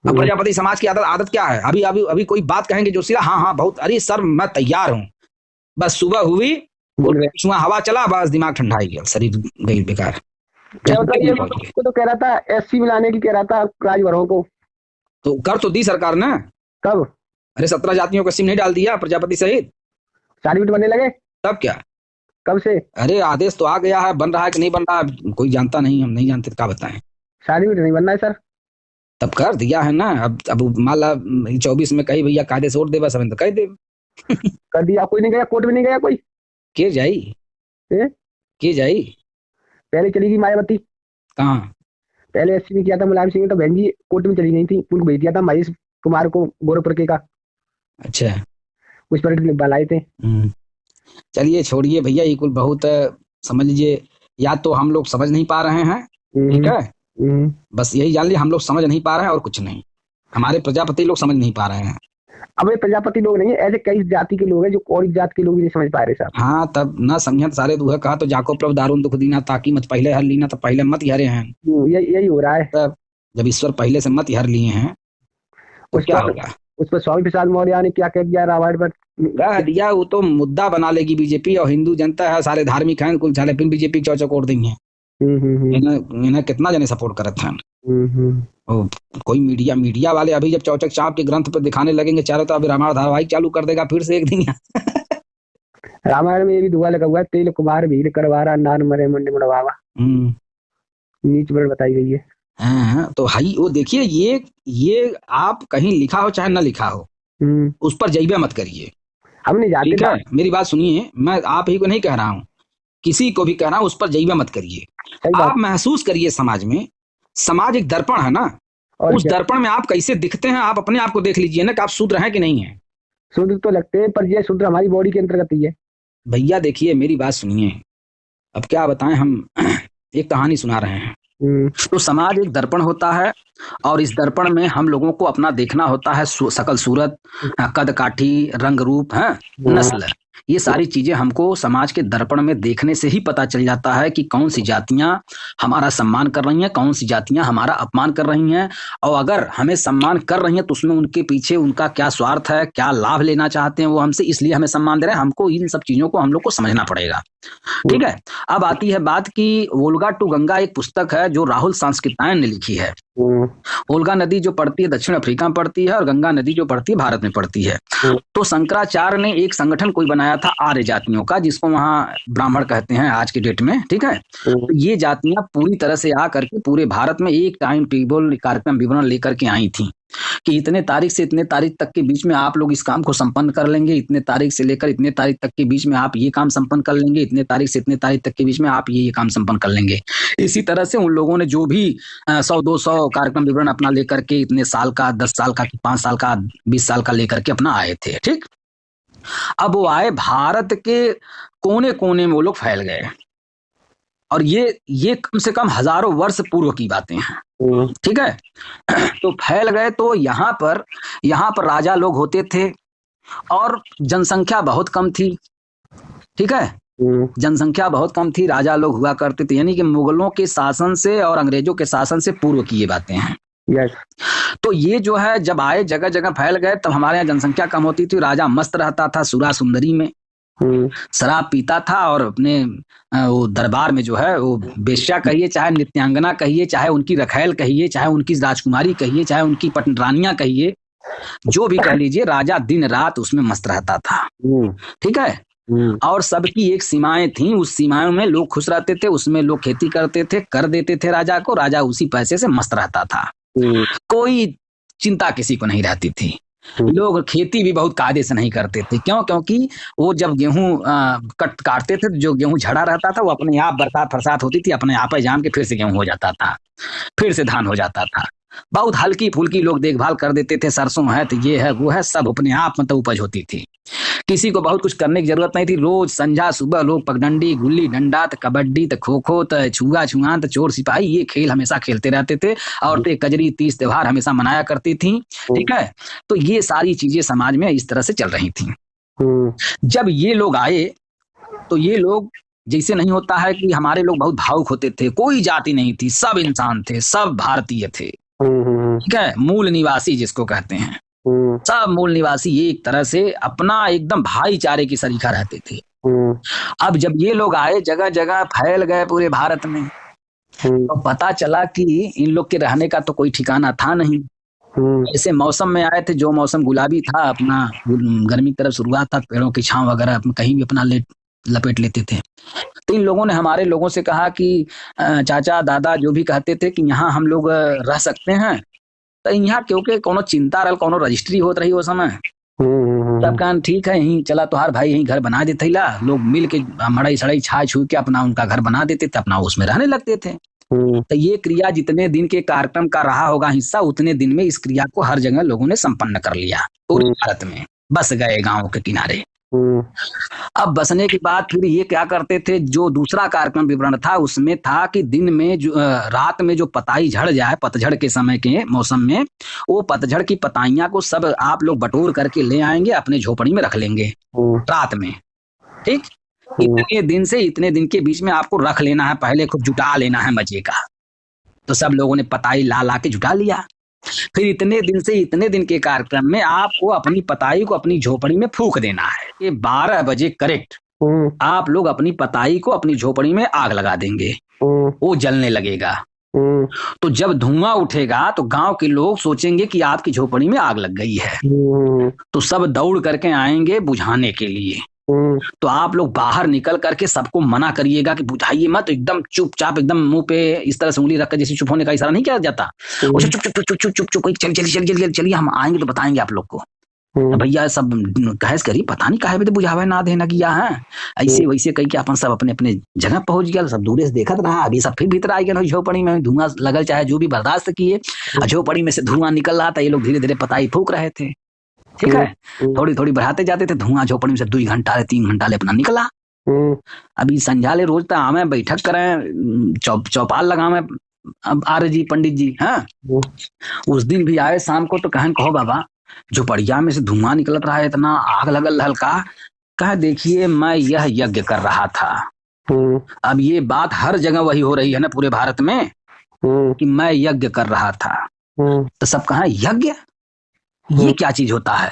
अब प्रजापति समाज की आदत क्या है? अभी अभी अभी कोई बात कहेंगे जो सीधा हाँ हाँ बहुत, अरे सर मैं तैयार हूँ, बस सुबह हुई हवा चला, बस दिमाग ठंडा ही गया, शरीर गई बेकार। को तो कह रहा था एससी मिलाने की, कह रहा था राजभरों को, तो कर तो दी सरकार ने। कब? अरे 17 जातियों का सिम नहीं डाल दिया प्रजापति सहित, सर्टिफिकेट बनने लगे तब क्या? कब से? अरे आदेश तो आ गया है, बन रहा है कि नहीं बन रहा है कोई जानता नहीं, हम नहीं जानते, क्या बताएं। सर्टिफिकेट नहीं बनना है सर, तब कर दिया है ना। अब मान ला 24 में कही भैया कायदे से वोट दे, बस तो कह दे कर दिया। कोई नहीं गया, कोर्ट में नहीं गया कोई? के जाई के जाई। पहले चली गई मायावती। कहाँ? पहले एससी में किया था मुलायम सिंह, तो बहन जी कोर्ट में चली गई थी, उनको भेज दिया था महेश कुमार को, गोरखपुर के का। अच्छा, कुछ पर लाए थे। चलिए छोड़िए भैया, ये कुल बहुत समझ लीजिए, या तो हम लोग समझ नहीं पा रहे हैं, ठीक है, बस यही जान लीजिए हम लोग समझ नहीं पा रहे हैं और कुछ नहीं, हमारे प्रजापति लोग समझ नहीं पा रहे हैं। अब ये प्रजापति लोग नहीं है, ऐसे कई जाति के लोग हैं जो और जात के लोग भी नहीं समझ पा रहे साहब। हाँ, तब ना समझत सारे दुहे कहा तो जाको प्रभ दारुण दुख दीना, ताकि मत पहले हर लीना तो पहले मत हरे हैं। यही हो रहा है। तब जब ईश्वर पहले से मत हर लिए हैं तो क्या होगा? उस पर स्वामी प्रसाद मौर्य ने क्या कह दिया रामायण पर? कह दिया वो तो मुद्दा बना लेगी बीजेपी, और हिंदू जनता है सारे धार्मिक हैं कुल झाले, फिर बीजेपी चौचक ओढ़ देंगे। इन्हें कितना जने सपोर्ट करते हैं। कोई मीडिया वाले अभी जब चौचक चाप के ग्रंथ पर दिखाने लगेंगे चारों तरफ, रामायण धारावाहिक चालू कर देगा फिर से एक दिन। रामायण में ये भी दुआ लगा हुआ है, तेल कुमार भीड़ करवारा नान मरे मुंडे मुड़वावा, नीच वर्ड बताई गई है। हाँ, तो हाई वो देखिए, ये आप कहीं लिखा हो चाहे ना लिखा हो, उस पर जइबे मत करिए। हम नहीं जानते, ठीक है, मेरी बात सुनिए, मैं आप ही को नहीं कह रहा हूँ, किसी को भी कह रहा हूँ, उस पर जइबे मत करिए। आप महसूस करिए समाज में, समाज एक दर्पण है ना, उस दर्पण में आप कैसे दिखते हैं, आप अपने आप को देख लीजिए ना कि आप शूद्र हैं कि नहीं है। शूद्र तो लगते हैं, पर ये शूद्र हमारी बॉडी के अंतर्गत ही है। भैया देखिए मेरी बात सुनिए, अब क्या बताएं, हम एक कहानी सुना रहे हैं। तो समाज एक दर्पण होता है, और इस दर्पण में हम लोगों को अपना देखना होता है, शकल सूरत, कद काठी, रंग रूप है, नस्ल, ये सारी चीजें हमको समाज के दर्पण में देखने से ही पता चल जाता है कि कौन सी जातियां हमारा सम्मान कर रही हैं, कौन सी जातियां हमारा अपमान कर रही हैं। और अगर हमें सम्मान कर रही हैं तो उसमें उनके पीछे उनका क्या स्वार्थ है, क्या लाभ लेना चाहते हैं वो हमसे, इसलिए हमें सम्मान दे रहे हैं। हमको इन सब चीजों को हम लोग को समझना पड़ेगा। ठीक है, अब आती है बात की वोल्गा टू गंगा एक पुस्तक है जो राहुल सांस्कृत्यायन ने लिखी है। वोल्गा नदी जो पड़ती है दक्षिण अफ्रीका में पड़ती है, और गंगा नदी जो पड़ती है भारत में पड़ती है। तो शंकराचार्य ने एक संगठन कोई बनाया था आर्य जातियों का, जिसको वहाँ ब्राह्मण कहते हैं आज की डेट में। ठीक है, तो ये जातियां पूरी तरह से आकर के पूरे भारत में एक टाइम टेबल कार्यक्रम विवरण लेकर के आई थी कि इतने तारीख से इतने तारीख तक के बीच में आप लोग इस काम को संपन्न कर लेंगे, इतने तारीख से लेकर इतने तारीख तक के बीच में आप ये काम संपन्न कर लेंगे, इतने तारीख से इतने तारीख तक के बीच में आप ये काम संपन्न कर लेंगे। इसी तरह से उन लोगों ने जो भी 100-200 कार्यक्रम विवरण अपना लेकर के इतने साल का, 10 साल का, 5 साल का, 20 साल का लेकर के अपना आए थे। ठीक, अब वो आए, भारत के कोने कोने में वो लोग फैल गए, और ये कम से कम हजारों वर्ष पूर्व की बातें हैं। ठीक है, तो फैल गए, तो यहाँ पर राजा लोग होते थे और जनसंख्या बहुत कम थी। ठीक है, जनसंख्या बहुत कम थी, राजा लोग हुआ करते थे, यानी कि मुगलों के शासन से और अंग्रेजों के शासन से पूर्व की ये बातें हैं। yes. तो ये जो है जब आए, जगह जगह फैल गए, तब हमारे यहाँ जनसंख्या कम होती थी, राजा मस्त रहता था सुरा सुंदरी में, शराब पीता था, और अपने वो दरबार में जो है वो बेश्या कहिए, चाहे नित्यांगना कहिए, चाहे उनकी रखैल कहिए, चाहे उनकी राजकुमारी कहिए, चाहे उनकी पटरानियां कहिए, जो भी कह लीजिए, राजा दिन रात उसमें मस्त रहता था। ठीक है, और सबकी एक सीमाएं थी, उस सीमाओं में लोग खुश रहते थे, उसमें लोग खेती करते थे, कर देते थे राजा को, राजा उसी पैसे से मस्त रहता था, कोई चिंता किसी को नहीं रहती थी। लोग खेती भी बहुत कायदे से नहीं करते थे, क्यों? क्योंकि वो जब गेहूं काटते थे, जो गेहूं झड़ा रहता था वो अपने आप बरसात फरसात होती थी, अपने आप ही जाम के फिर से गेहूं हो जाता था, फिर से धान हो जाता था। बहुत हल्की फुल्की लोग देखभाल कर देते थे, सरसों है तो ये है वो है, सब अपने आप मतलब उपज होती थी। किसी को बहुत कुछ करने की जरूरत नहीं थी। रोज संझा सुबह लोग पगडंडी, गुल्ली डंडा, तो कबड्डी, तो खो खो, तो छुआ छुआन, तो चोर सिपाही, ये खेल हमेशा खेलते रहते थे। औरतें कजरी, तीज त्योहार हमेशा मनाया करती थी। ठीक है, तो ये सारी चीजें समाज में इस तरह से चल रही थी। जब ये लोग आए तो ये लोग, जैसे नहीं होता है कि हमारे लोग बहुत भावुक होते थे, कोई जाति नहीं थी, सब इंसान थे, सब भारतीय थे। ठीक है, मूल निवासी जिसको कहते हैं, सब मूल निवासी एक तरह से अपना एकदम भाईचारे की सरीखा रहते थे। अब जब ये लोग आए, जगह जगह फैल गए पूरे भारत में, तो पता चला कि इन लोग के रहने का तो कोई ठिकाना था नहीं। ऐसे मौसम में आए थे, जो मौसम गुलाबी था, अपना गर्मी की तरफ शुरुआत था, पेड़ों की छांव वगैरह कहीं भी अपना लपेट लेते थे। तो इन लोगों ने हमारे लोगों से कहा कि चाचा दादा जो भी कहते थे कि यहाँ हम लोग रह सकते हैं, तो यहाँ क्योंकि कोनो चिंता रहा, कोनो रजिस्ट्री होत रही वो समय, तब कहा ठीक है, यहीं चला तुहार भाई यहीं घर बना देते ला, लोग मिल के मड़ई सड़ई छा छू के अपना उनका घर बना देते थे, अपना उसमें रहने लगते थे। तो ये क्रिया जितने दिन के कार्यक्रम का रहा होगा हिस्सा, उतने दिन में इस क्रिया को हर जगह लोगों ने संपन्न कर लिया। पूरे भारत में बस गए गांव के किनारे। अब बसने के बाद फिर ये क्या करते थे, जो दूसरा कार्यक्रम विवरण था उसमें था कि दिन में रात में जो पताई झड़ जाए, पतझड़ के समय के मौसम में, वो पतझड़ की पताइयां को सब आप लोग बटोर करके ले आएंगे, अपने झोपड़ी में रख लेंगे रात में। ठीक, इतने दिन से इतने दिन के बीच में आपको रख लेना है, पहले खूब जुटा लेना है मजे का। तो सब लोगों ने पताई ला ला के जुटा लिया। फिर इतने दिन से इतने दिन के कार्यक्रम में आपको अपनी पताई को अपनी झोपड़ी में फूंक देना है कि 12 बजे करेक्ट आप लोग अपनी पताई को अपनी झोपड़ी में आग लगा देंगे, वो जलने लगेगा। तो जब धुआं उठेगा तो गांव के लोग सोचेंगे कि आपकी झोपड़ी में आग लग गई है, तो सब दौड़ करके आएंगे बुझाने के लिए। तो आप लोग बाहर निकल करके सबको मना करिएगा कि बुझाइए मत, एकदम चुपचाप, एकदम मुंह पे इस तरह से उंगली रखकर जैसे चुप होने का इशारा नहीं किया जाता, उसे चुप चुप चुप चुप चुप चुप चलिए चलिए हम आएंगे तो बताएंगे आप लोग को। भैया सब कहस करी, पता नहीं काहे तो बुझावे ना देना किया है, ऐसे वैसे कही के अपन सब अपने अपने जगह पहुंच गया। सब दूर से देखत रहा, अभी सब फिर भीतर आ गए झोपड़ी में, धुआं लगल चाहे जो भी बर्दाश्त किए, झोपड़ी में से धुआं निकल रहा था, ये लोग धीरे धीरे पताई फूंक रहे थे। ठीक है, थोड़ी थोड़ी बढ़ाते जाते थे, धुआं झोपड़ी में से 2 घंटा 3 घंटा ले अपना निकला। अभी संझाले रोज तो आवे बैठक करें, चौपाल लगावे अब आर्य जी पंडित जी, हाँ उस दिन भी आए शाम को, तो कहो बाबा झोपड़िया में से धुआं निकलत रहा है, इतना आग लगल हल्का, कहे देखिए मैं यह यज्ञ कर रहा था। अब ये बात हर जगह वही हो रही है ना पूरे भारत में कि मैं यज्ञ कर रहा था। तो सब कहा यज्ञ, ये क्या चीज होता है?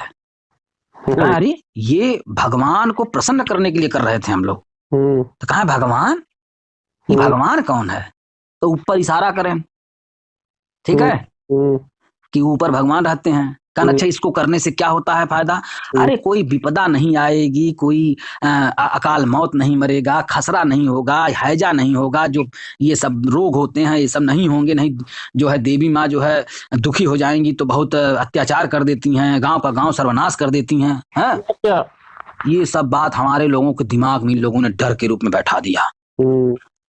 अरे ये भगवान को प्रसन्न करने के लिए कर रहे थे हम लोग। तो कहा भगवान, ये भगवान कौन है? तो ऊपर इशारा करें, ठीक है, कि ऊपर भगवान रहते हैं। कहना अच्छा इसको करने से क्या होता है फायदा? अरे कोई विपदा नहीं आएगी, कोई अकाल मौत नहीं मरेगा, खसरा नहीं होगा, हैजा नहीं होगा, जो ये सब रोग होते हैं ये सब नहीं होंगे, नहीं जो है देवी माँ जो है दुखी हो जाएंगी तो बहुत अत्याचार कर देती हैं, गांव का गांव सर्वनाश कर देती हैं, है? ये सब बात हमारे लोगों के दिमाग में इन लोगों ने डर के रूप में बैठा दिया।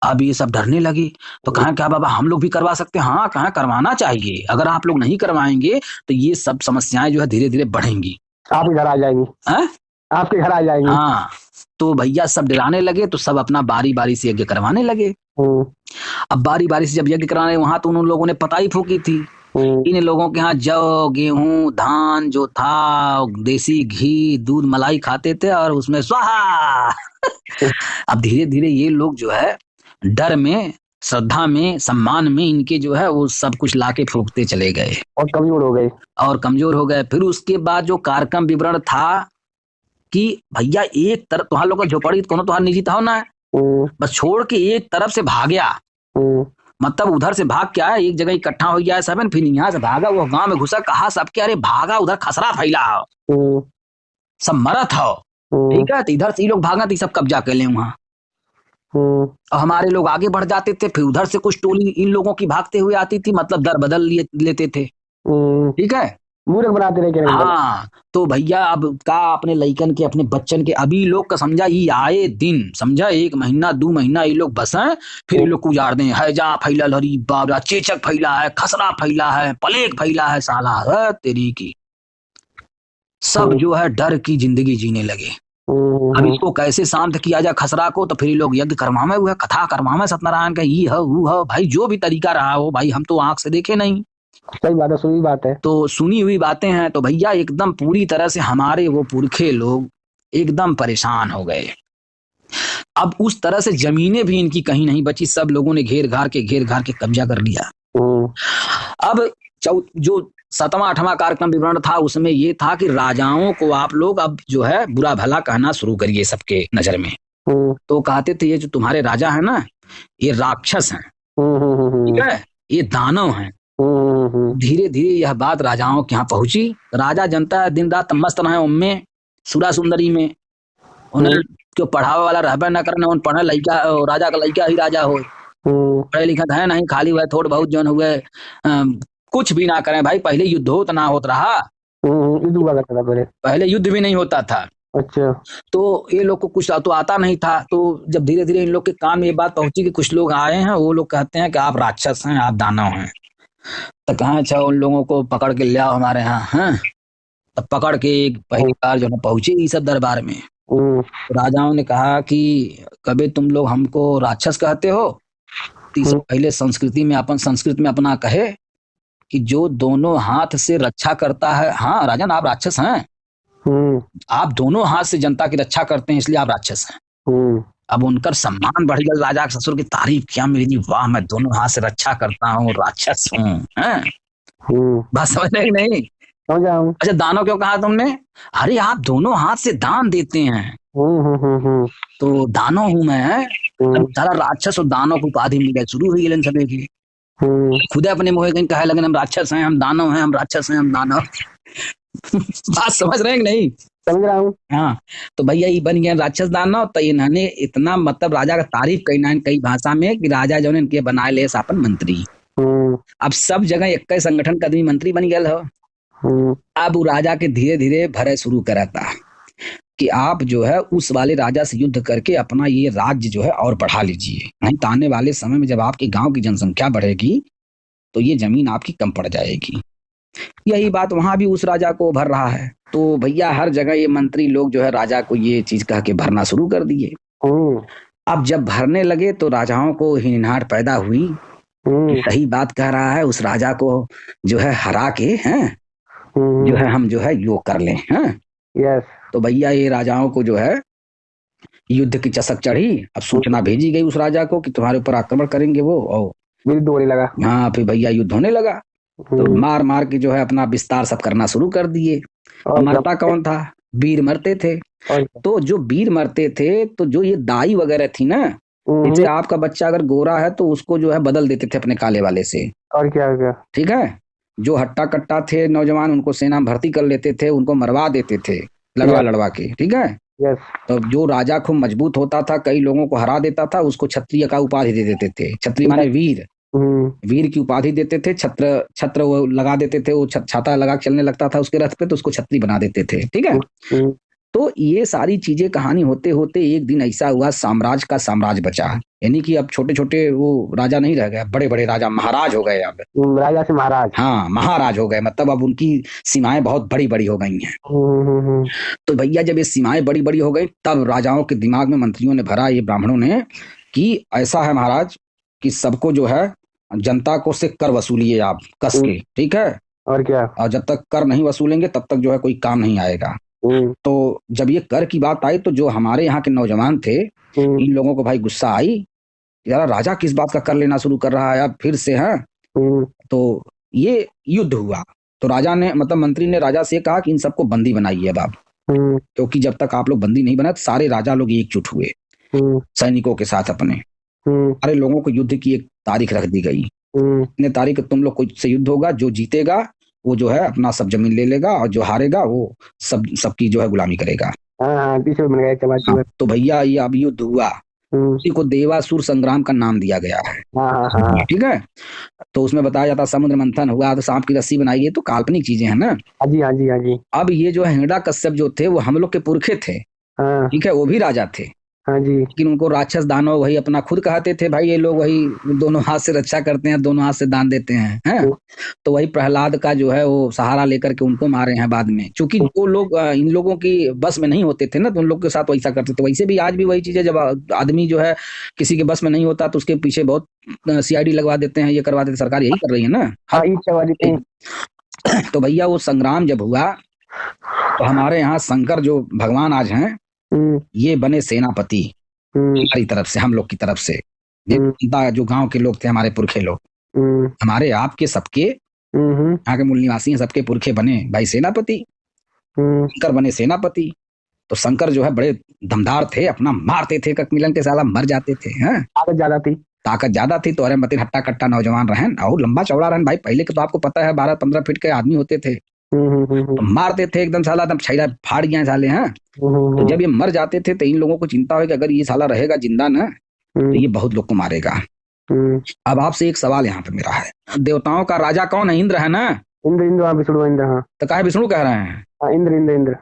अब ये सब डरने लगी, तो कहा क्या बाबा हम लोग भी करवा सकते हैं? हाँ, कहा करवाना चाहिए, अगर आप लोग नहीं करवाएंगे तो ये सब समस्याएं जो है धीरे धीरे बढ़ेंगी, आपके घर आ जाएंगी, आपके घर आ जाएंगी। हाँ, तो भैया सब डराने लगे, तो सब अपना बारी बारी से यज्ञ करवाने लगे। अब बारी बारी से जब यज्ञ कराने, वहां तो उन लोगों ने पताई फूकी थी, इन लोगों के यहाँ जौ गेहूं धान जो था, देसी घी दूध मलाई खाते थे और उसमें स्वाहा। अब धीरे धीरे ये लोग जो है डर में, श्रद्धा में, सम्मान में इनके जो है वो सब कुछ लाके फूकते चले गए और कमजोर हो गए। फिर उसके बाद जो कार्यक्रम विवरण था कि भैया एक तरफ तुम्हारा लोग का झोपड़ी कोनो तुम्हारा निजी था ना, बस छोड़ के एक तरफ से भागया, मतलब उधर से भाग क्या है, एक जगह इकट्ठा हो गया सब, फिर यहाँ से भागा, वो गांव में घुसा, कहा सबके अरे भागा उधर खसरा फैला हो, सब मरत हो, ठीक है, तो इधर से लोग भागा तो सब कब्जा कर ले वहां, और हमारे लोग आगे बढ़ जाते थे, फिर उधर से कुछ टोली इन लोगों की भागते हुए आती थी, मतलब दर बदल लेते थे, ठीक है। मूर्ख बनाते रहे क्या? हाँ, तो भैया अब का अपने लइकन के अपने बच्चन के अभी लोग का समझा ये आए दिन समझा 1 महीना 2 महीना ये लोग बसें फिर ये लोग को उजाड़ दें। हैजा फैलल हरी बाबरा चेचक फैला है, खसरा फैला है, प्लेग फैला है, साला है तेरी की सब जो है डर की जिंदगी जीने लगे। अब इसको कैसे शांत किया जाए खसरा को, तो फिर ये लोग यज्ञ करवावे हुए कथा करवावे सत्यनारायण का ये है वो है भाई जो भी तरीका रहा हो भाई हम तो आंख से देखे नहीं। सही बात है, सुनी बात है। तो सुनी हुई बातें हैं तो भैया एकदम पूरी तरह से हमारे वो पुरखे लोग एकदम परेशान हो गए। अब उस तरह से जमीनें भी इनकी कहीं नहीं बची, सब लोगों ने घेर घार के कब्जा कर लिया। अब जो 7वां 8वां कार्यक्रम विवरण था उसमें ये था कि राजाओं को आप लोग अब जो है बुरा भला कहना शुरू करिए सबके नजर में। तो कहते थे ये जो तुम्हारे राजा है ना ये राक्षस हैं, ठीक है, ये दानव हैं। धीरे धीरे यह बात राजाओं के यहाँ पहुंची। राजा जनता है दिन रात मस्त रहे उनमें सुरा सुंदरी में, उन्हें क्यों पढ़ावे वाला रहबे न करना, उन पढ़े लड़का राजा का लड़का ही राजा हो, पढ़े लिखा है नहीं, खाली हुए थोड़ बहुत जौन हुए कुछ भी ना करें भाई। पहले युद्ध होता ना होता रहा, पहले युद्ध भी नहीं होता था। अच्छा, तो ये लोग को कुछ तो आता नहीं था। तो जब धीरे धीरे इन लोग के कान में ये बात पहुंची कि कुछ लोग आए हैं, वो लोग कहते हैं कि आप राक्षस हैं, आप दानव हैं, तो कहा अच्छा उन लोगों को पकड़ के ले आओ हमारे यहाँ। हैं तब पकड़ के एक पहली बार जो है पहुंचे इस सब दरबार में। तो राजाओं ने कहा कि कभी तुम लोग हमको राक्षस कहते हो, तो पहले संस्कृत में अपना कहे कि जो दोनों हाथ से रक्षा करता है, हाँ राजन आप राक्षस हैं, आप दोनों हाथ से जनता की रक्षा करते हैं इसलिए आप राक्षस हैं। अब उनका सम्मान बढ़ गया, राजा के ससुर की तारीफ किया, मेरी वाह मैं दोनों हाथ से रक्षा करता हूँ, राक्षस हूँ। बात समझ रहे नहीं? अच्छा दानव क्यों कहा तुमने? अरे आप दोनों हाथ से दान देते हैं तो दानव हूं मैं। सारा राक्षस और दानव को उपाधि मिल गई, शुरू हुई सभी की। खुद अपने मुँह कहीं कहे लगे हम राक्षस हैं, हम दानव हैं, हम राक्षस हैं, हम दानव। बात समझ रहे हैं कि नहीं? समझ रहा हूँ। हाँ, तो भैया ये बन गया राक्षस दानव। तो इन्होंने इतना मतलब राजा का तारीफ कई भाषा में कि राजा जो इनके बनाए ले सापन मंत्री। अब सब जगह एक संगठन का आदमी मंत्री बन गया हो। अब राजा के धीरे धीरे भरे शुरू करा था कि आप जो है उस वाले राजा से युद्ध करके अपना ये राज्य जो है और बढ़ा लीजिए, नहीं तो आने वाले समय में जब आपके गांव की जनसंख्या बढ़ेगी तो ये जमीन आपकी कम पड़ जाएगी। यही बात वहां भी उस राजा को भर रहा है। तो भैया हर जगह ये मंत्री लोग जो है राजा को ये चीज कह के भरना शुरू कर दिए। अब जब भरने लगे तो राजाओं को हिनहाट पैदा हुई, सही बात कह रहा है, उस राजा को जो है हरा के हैं जो है हम जो है योग कर लें। हैं तो भैया ये राजाओं को जो है युद्ध की चसक चढ़ी। अब सूचना भेजी गई उस राजा को कि तुम्हारे ऊपर आक्रमण करेंगे वो, और युद्ध होने लगा। हाँ फिर भैया युद्ध होने लगा। तो मार मार के जो है अपना विस्तार सब करना शुरू कर दिए। मरता कौन था? वीर मरते थे। तो जो वीर मरते थे तो जो ये दाई वगैरह थी ना, जैसे आपका बच्चा अगर गोरा है तो उसको जो है बदल देते थे अपने काले वाले से। और क्या ठीक है, जो हट्टा कट्टा थे नौजवान उनको सेना में भर्ती कर लेते थे, उनको मरवा देते थे लड़वा के। ठीक है, तो जो राजा खूब मजबूत होता था कई लोगों को हरा देता था, उसको क्षत्रिय का उपाधि दे देते थे। क्षत्रिय माने वीर, वीर की उपाधि देते थे। छत्र वो लगा देते थे, वो छाता लगा चलने लगता था उसके रथ पे तो उसको छत्री बना देते थे। ठीक है, तो ये सारी चीजें कहानी होते होते एक दिन ऐसा हुआ साम्राज्य का साम्राज्य बचा, यानी कि अब छोटे छोटे वो राजा नहीं रह गए, बड़े बड़े राजा महाराज हो गए। अब राजा से महाराज, हाँ महाराज हो गए, मतलब अब उनकी सीमाएं बहुत बड़ी बड़ी हो गई हैं। तो भैया जब ये सीमाएं बड़ी बड़ी हो गई तब राजाओं के दिमाग में मंत्रियों ने भरा, ये ब्राह्मणों ने, कि ऐसा है महाराज कि सबको जो है जनता को से कर वसूलिए आप कस के। ठीक है, और क्या, और जब तक कर नहीं वसूलेंगे तब तक जो है कोई काम नहीं आएगा। तो जब ये कर की बात आई तो जो हमारे यहाँ के नौजवान थे इन लोगों को भाई गुस्सा आई, यार राजा किस बात का कर लेना शुरू कर रहा है अब फिर से है। तो ये युद्ध हुआ। तो राजा ने मतलब मंत्री ने राजा से कहा कि इन सबको बंदी बनाइए अब आप, क्योंकि जब तक आप लोग बंदी नहीं बना सारे राजा लोग एकजुट हुए सैनिकों के साथ अपने, सारे लोगों को युद्ध की एक तारीख रख दी गई। इतने तारीख तुम लोग से युद्ध होगा, जो जीतेगा वो जो है अपना सब जमीन ले लेगा और जो हारेगा वो सबकी जो है गुलामी करेगा। हाँ, तो भैया ये अब युद्ध हुआ। उसी को देवासुर संग्राम का नाम दिया गया है। ठीक है, तो उसमें बताया जाता समुद्र मंथन हुआ तो सांप की रस्सी बनाई, ये तो काल्पनिक चीजें हैं ना। हाँ जी, हाँ जी, हाँ जी। अब ये जो हिरण्यकश्यप जो थे वो हम लोग के पुरखे थे। ठीक है, वो भी राजा थे। हाँ जी। लेकिन उनको राक्षस दानव वही अपना खुद कहते थे, भाई ये लोग वही दोनों हाथ से रक्षा करते हैं, दोनों हाथ से दान देते हैं। तो वही प्रहलाद का जो है वो सहारा लेकर के उनको मारे हैं बाद में, क्योंकि वो लोग इन लोगों की बस में नहीं होते थे ना, तो उन लोग के साथ वैसा करते थे। वैसे भी आज भी वही चीज है, जब आदमी जो है किसी के बस में नहीं होता तो उसके पीछे बहुत CID लगवा देते हैं, ये करवा देते, सरकार यही कर रही है ना। तो भैया वो संग्राम जब हुआ तो हमारे यहाँ शंकर जो भगवान आज हैं ये बने सेनापति हमारी तरफ से, हम लोग की तरफ से। जो गांव के लोग थे हमारे पुरखे लोग, हमारे आपके सबके यहाँ के मूल निवासी हैं, सबके पुरखे बने भाई सेनापति। शंकर बने सेनापति। तो शंकर जो है बड़े दमदार थे, अपना मारते थे, मिलन के साला मर जाते थे। ताकत ज्यादा थी तो अरे मतिन हट्टा कट्टा नौजवान रहन और लंबा चौड़ा रहन भाई। पहले के तो आपको पता है 12-15 फीट के आदमी होते थे, तो मारते थे एकदम, साला एकदम छैला फाड़ गया साले हैं। तो जब ये मर जाते थे तो इन लोगों को चिंता हुई कि अगर ये साला रहेगा जिंदा ना तो ये बहुत लोग को मारेगा। अब आपसे एक सवाल यहाँ पे मेरा है, देवताओं का राजा कौन है? इंद्र है ना? इंद्र, विष्णु, इंद्र। हाँ, तो काहे विष्णु कह रहे हैं? इंद्र।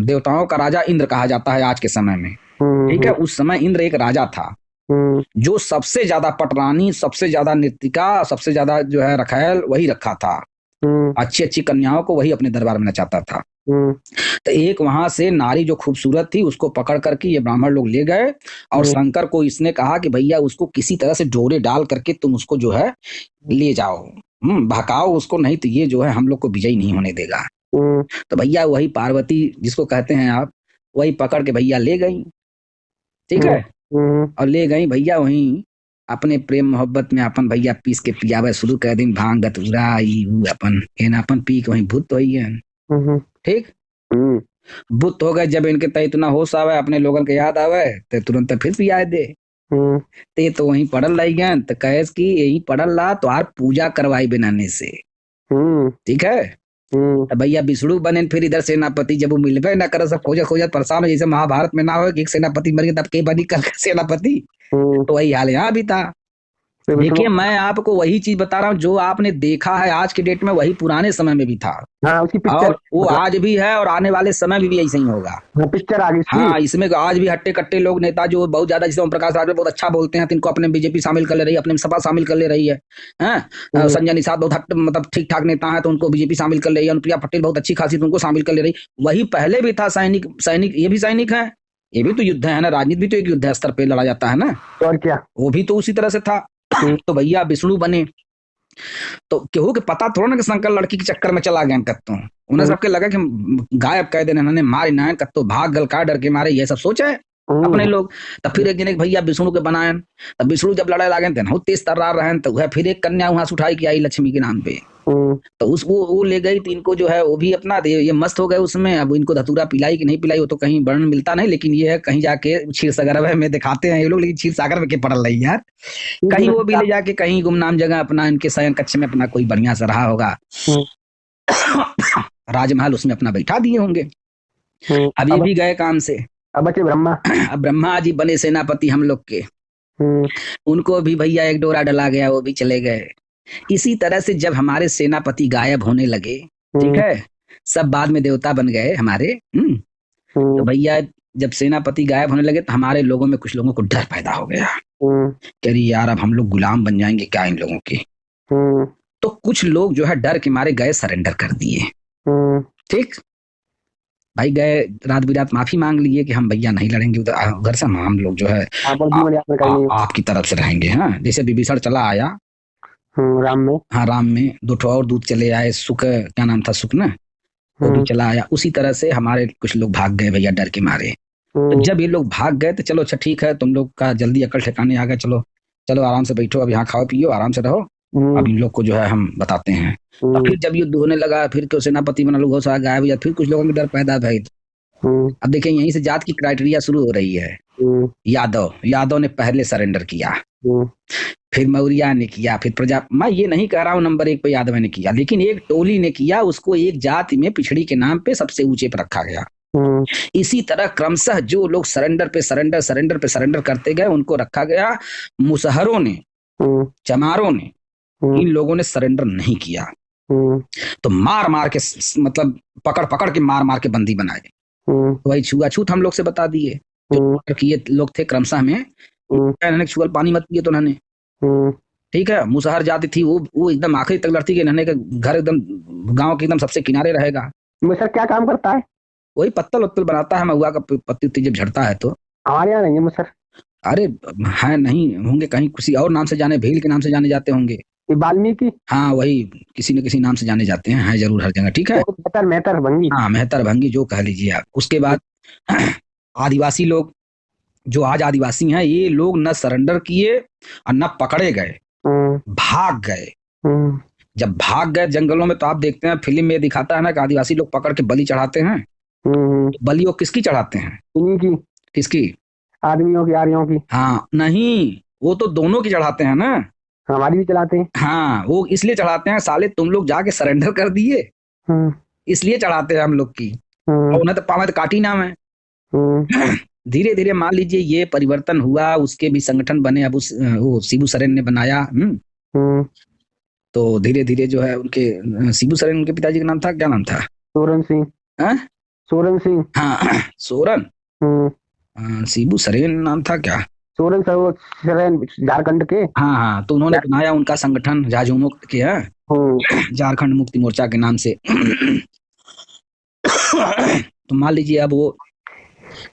देवताओं का राजा इंद्र कहा जाता है आज के समय में। ठीक है, उस समय इंद्र एक राजा था जो सबसे ज्यादा पटरानी, सबसे ज्यादा नृतिका, सबसे ज्यादा जो है रखैल वही रखा था। अच्छी अच्छी कन्याओं को वही अपने दरबार में नचाता था। तो एक वहां से नारी जो खूबसूरत थी उसको पकड़ करके ये ब्राह्मण लोग ले गए और शंकर को इसने कहा कि भैया उसको किसी तरह से डोरे डाल करके तुम उसको जो है ले जाओ, भगाओ उसको, नहीं तो ये जो है हम लोग को विजयी नहीं होने देगा। तो भैया वही पार्वती जिसको कहते हैं आप, वही पकड़ के भैया ले गई। ठीक है, और ले गई भैया वहीं अपने प्रेम मोहब्बत में अपन भैया पीस के पियावे शुरू कर दिन, भांग धतूरा अपन पी के वहीं भूत हो गए। ठीक, भूत हो गए। जब इनके तय इतना होश आवे, अपने लोगन के याद आवे तो तुरंत फिर पिया दे। ते तो वहीं पड़ल रही गए, तो कहे कि यही पड़ल रहा तो आर पूजा करवाई बनाने से। ठीक है, तो भैया विष्णु बने फिर इधर सेनापति। जब वो मिलवे ना कर, सब खोजत खोजत परेशान हो, जैसे महाभारत में ना हो कि एक सेनापति मर गया तब के बनी कर सेनापति, तो वही हाल यहाँ भी था। देखिए मैं आपको वही चीज बता रहा हूँ जो आपने देखा है आज के डेट में, वही पुराने समय में भी था। उसकी पिक्चर, और वो आज भी है और आने वाले समय में भी ऐसे ही होगा। पिक्चर आ गई। हाँ, इसमें आज भी हट्टे कट्टे लोग, नेता जो बहुत ज्यादा, जैसे ओम प्रकाश राज बहुत अच्छा बोलते हैं, तो इनको अपने बीजेपी शामिल कर ले रही है, अपने सपा शामिल कर ले रही है। संजय निषाद बहुत मतलब ठीक ठाक नेता है तो उनको बीजेपी शामिल कर ले रही है। अनुप्रिया पटेल बहुत अच्छी खासी तो उनको शामिल कर ले रही। वही पहले भी था सैनिक, ये भी सैनिक है, ये भी तो युद्ध है ना, राजनीति भी तो एक युद्ध स्तर पे लड़ा जाता है ना, और क्या, वो भी तो उसी तरह से था। तो भैया विष्णु बने तो केहू के पता थोड़ा ना कि शंकर लड़की के चक्कर में चला गया कत्तो, उन्हें सबके लगा कि गायब कह देने इन्होंने मार ना कत्तो, भाग गल का डर के मारे, ये सब सोचा है अपने लोग। तब फिर एक दिन भैया विष्णु के बनाए, तब विष्णु जब लड़ाई लागे थे तेज तर्रार रहे, तो वह फिर एक कन्या वहां से उठाई की आई लक्ष्मी के नाम पे, तो उस वो ले गई। तो इनको जो है वो भी अपना ये मस्त हो गए उसमें। अब इनको धतूरा पिलाई कि नहीं पिलाई वो तो कहीं वर्णन मिलता नहीं, लेकिन ये है कहीं जाके क्षीर सागर में दिखाते हैं ये लोग, लेकिन क्षीर सागर में के पड़ल रही यार, कहीं वो भी ले जाके कहीं गुमनाम जगह अपना इनके शयन कक्ष में अपना कोई बढ़िया सा रहा होगा, राजमहल उसमें अपना बैठा दिए होंगे। अब ये भी गए काम से। अब ब्रह्मा जी बने सेनापति हम लोग के, उनको भी भैया एक डोरा डला गया, वो भी चले गए। इसी तरह से जब हमारे सेनापति गायब होने लगे, ठीक है, सब बाद में देवता बन गए हमारे। तो भैया जब सेनापति गायब होने लगे तो हमारे लोगों में कुछ लोगों को डर पैदा हो गया, कह रही यार अब हम लोग गुलाम बन जाएंगे क्या इन लोगों के। तो कुछ लोग जो है डर के मारे गए, सरेंडर कर दिए। ठीक भाई, गए रात बिरात माफी मांग लिए कि हम भैया नहीं लड़ेंगे उधर से, हम लोग जो है आपकी तरफ से रहेंगे। हाँ, जैसे विभीषण चला आया राम में 2 और दूत चले आए, सुख क्या नाम था, सुख ना, वो भी चला आया। उसी तरह से हमारे कुछ लोग भाग गए भैया डर के मारे। तो जब ये लोग भाग गए तो चलो अच्छा ठीक है, तुम लोग का जल्दी अकल ठिकाने आ गया, चलो आराम से बैठो, अब यहाँ खाओ पियो आराम से रहो, अब इन लोग को जो है हम बताते हैं। तो फिर जब युद्ध होने लगा, फिर क्यों सेनापति बना लोग बहुत सारा गायब हुआ, फिर कुछ लोगों में डर पैदा भाई। अब देखिए यहीं से जात की क्राइटेरिया शुरू हो रही है। यादव ने पहले सरेंडर किया, फिर मौर्या ने किया, फिर प्रजा, मैं ये नहीं कह रहा हूँ नंबर 1 पे यादव ने किया, लेकिन एक टोली ने किया, उसको एक जाति में पिछड़ी के नाम पे सबसे ऊंचे पर रखा गया। इसी तरह क्रमशः जो लोग सरेंडर पे सरेंडर करते गए, उनको रखा गया। मुसहरों ने, चमारों ने, इन लोगों ने सरेंडर नहीं किया, तो मार मार के मतलब पकड़ पकड़ के मार मार के बंदी बनाए। तो वही छुआछूत हम लोग से बता दिए। जो किए लोग थे क्रमशः में, इन्होंने छुअल पानी मत पिए तो इन्होंने, ठीक है। मुसहर जाति थी, वो एकदम आखिरी तक लड़ती, इन्होंने का घर एकदम गांव के एकदम सबसे किनारे रहेगा। मुसहर क्या काम करता है? वही पत्तल उत्तल बनाता है, महुआ का पत्ती उत्ती जब झड़ता है तो। हमारे यहाँ नहीं है मुसहर। अरे है, नहीं होंगे, कहीं किसी और नाम से जाने, भील के नाम से जाने जाते होंगे। वाल्मीकि, हाँ वही, किसी न किसी नाम से जाने जाते हैं, है जरूर हर जगह, ठीक है। मेहतर भंगी, हाँ मेहतर भंगी जो कह लीजिए आप। उसके बाद आदिवासी लोग, जो आज आदिवासी हैं, ये लोग न सरेंडर किए और न पकड़े गए, भाग गए। जब भाग गए जंगलों में, तो आप देखते हैं फिल्म में दिखाता है ना कि आदिवासी लोग पकड़ के बलि चढ़ाते हैं। बलि वो किसकी चढ़ाते हैं? इन्हीं की। किसकी? आदमियों की, आर्यों की। हाँ नहीं, वो तो दोनों की चढ़ाते हैं ना। हमारी भी चढ़ाते हैं। हाँ, वो इसलिए चढ़ाते हैं, साले तुम लोग जाके सरेंडर कर दिए, इसलिए चढ़ाते हैं हम लोग की। और उन्हें तो पावे तो काटी नाम है। धीरे धीरे मान लीजिए ये परिवर्तन हुआ, उसके भी संगठन बने। अब वो शिबू सोरेन ने बनाया। तो धीरे धीरे जो है उनके, शिबू सोरेन उनके पिताजी का नाम था, क्या नाम था? सोरन सिंह। सोरन सिंह, हाँ सोरन। शिबू सोरेन नाम था क्या? सोरन सोरेन, झारखंड के। हाँ हाँ, तो उन्होंने बनाया उनका संगठन झाझू मुक्त के, झारखंड मुक्ति मोर्चा के नाम से। तो मान लीजिए अब वो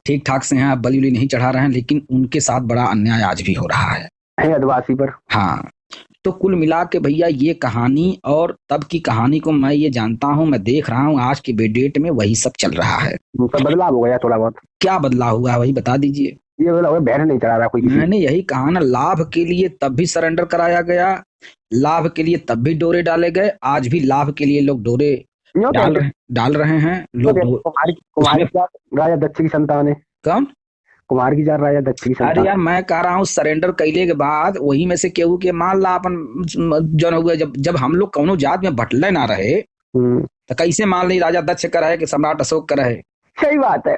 ठीक ठाक से हैं, अब बलि उली नहीं चढ़ा रहे हैं, लेकिन उनके साथ बड़ा अन्याय आज भी हो रहा है आदिवासी पर। हाँ, तो कुल मिला के भैया ये कहानी और तब की कहानी को मैं ये जानता हूँ, मैं देख रहा हूँ आज के डेट में वही सब चल रहा है। बदलाव हो गया थोड़ा बहुत। क्या बदलाव हुआ वही बता दीजिए। ये बहन नहीं चढ़ा रहा कोई। मैंने यही कहा ना, लाभ के लिए तब भी सरेंडर कराया गया, लाभ के लिए तब भी डोरे डाले गए, आज भी लाभ के लिए लोग डोरे डाल रहे हैं लोग। कुमार राजा दक्ष की संतान है। कौन? कुमार की जार राजा दक्ष की संतान। अरे यार मैं कह रहा हूँ सरेंडर कैले के बाद वही में से केहू के मान ला अपन जन हुआ, जब हम लोग कौनो जात में बटले ना रहे, तो कैसे मान ली राजा दक्ष का रहे कि सम्राट अशोक का रहे? सही बात है।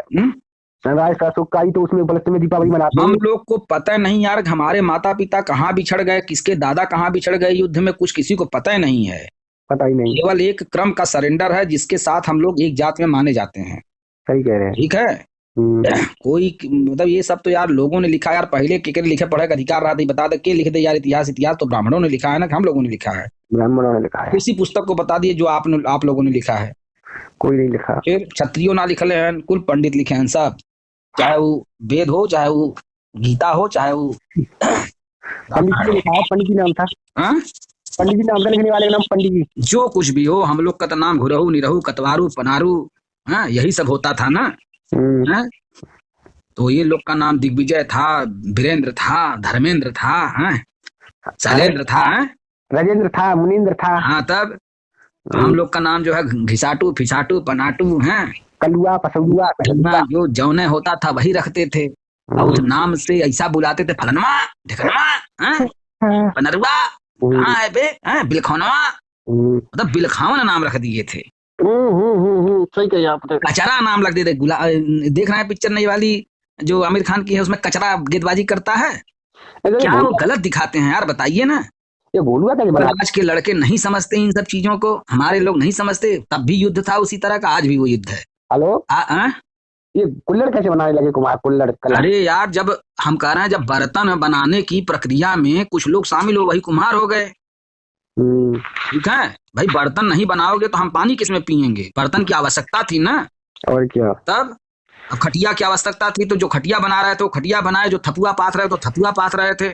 सम्राट अशोक का ही तो उसमें उपलक्ष्य में दीपावली मनाते हैं। हम लोग को पता नहीं यार, हमारे माता पिता कहाँ बिछड़ गए, किसके दादा कहाँ बिछड़ गए युद्ध में, कुछ किसी को पता ही नहीं है। पता ही नहीं। केवल एक क्रम का सरेंडर है जिसके साथ हम लोग एक जात में माने जाते हैं। सही कह रहे हैं। ठीक है। कोई मतलब ये सब तो यार लोगों ने लिखा यार, पहले के लिखे पढ़े का अधिकार रहा था, बता दे के लिख दे यार। इतिहास तो ब्राह्मणों ने लिखा है ना, हम लोगों ने लिखा है? ब्राह्मणों ने लिखा है। इसी पुस्तक को बता दिए जो आप लोगों ने लिखा है। कोई नहीं लिखा। फिर क्षत्रियो ना लिखे हैं, कुल पंडित लिखे हैं सब, चाहे वो वेद हो, चाहे वो गीता हो, चाहे वो पंडित जी लिखा है। पंडित जी नाम था। पंडित जी नाम था, लिखने वाले का नाम पंडित जी। जो कुछ भी हो, हम लोग का तो नाम घुरहू, निरहू, कतवारू, पनारू, यही सब होता था ना। तो ये लोग का नाम दिग्विजय था, वीरेंद्र था, धर्मेंद्र था, शैलेंद्र था, राजेंद्र था, मुनीन्द्र था। हाँ तब हम लोग का नाम जो है घिसाटू, फिसाटू, पनाटू, कलुआ, पसौलुआ, जो जौने होता था वही रखते थे। और उस नाम से ऐसा बुलाते थे, फलनवा, ढिकनवा, पनरुआ, बिलखौनवा, मतलब बिलखावन नाम रख दिए थे। सही कही आपने। कचरा नाम रख देते। देख रहे हैं पिक्चर नई वाली जो आमिर खान की है, उसमें कचरा गेंदबाजी करता है, क्या वो गलत दिखाते हैं यार, बताइए ना। ये गोलुआ का आज के लड़के नहीं समझते इन सब चीजों को, हमारे लोग नहीं समझते। तब भी युद्ध था उसी तरह का, आज भी वो युद्ध है। हेलो, ये कुल्हड़ कैसे बनाने लगे कुमार? कुल्हड़? अरे यार, जब हम कह रहे हैं जब बर्तन बनाने की प्रक्रिया में कुछ लोग शामिल हो, वही कुम्हार हो गए। ठीक है भाई, बर्तन नहीं बनाओगे तो हम पानी किसमें पियेंगे? बर्तन की आवश्यकता थी ना। और क्या? तब अब खटिया की आवश्यकता थी, तो जो खटिया बना रहे थे वो खटिया बनाए, जो थपुआ पाथ रहे तो थपुआ पाथ रहे थे।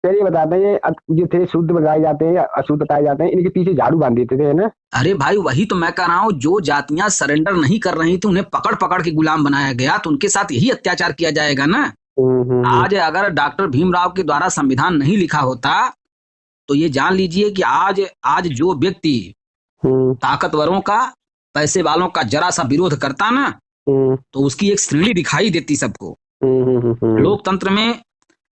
ये बताते हैं जो थे शुद्ध बताए जाते हैं, अशुद्ध बताए जाते हैं, इनके पीछे झाड़ू बांध देते थे ना। अरे भाई वही तो मैं कह रहा हूँ, जो जातियां सरेंडर नहीं कर रही थी उन्हें पकड़ पकड़ के गुलाम बनाया गया, तो उनके साथ यही अत्याचार किया जाएगा ना। आज अगर डॉक्टर भीमराव के द्वारा संविधान नहीं लिखा होता तो ये जान लीजिए कि आज जो व्यक्ति ताकतवरों का, पैसे वालों का जरा सा विरोध करता ना, तो उसकी एक श्रेणी दिखाई देती सबको। लोकतंत्र में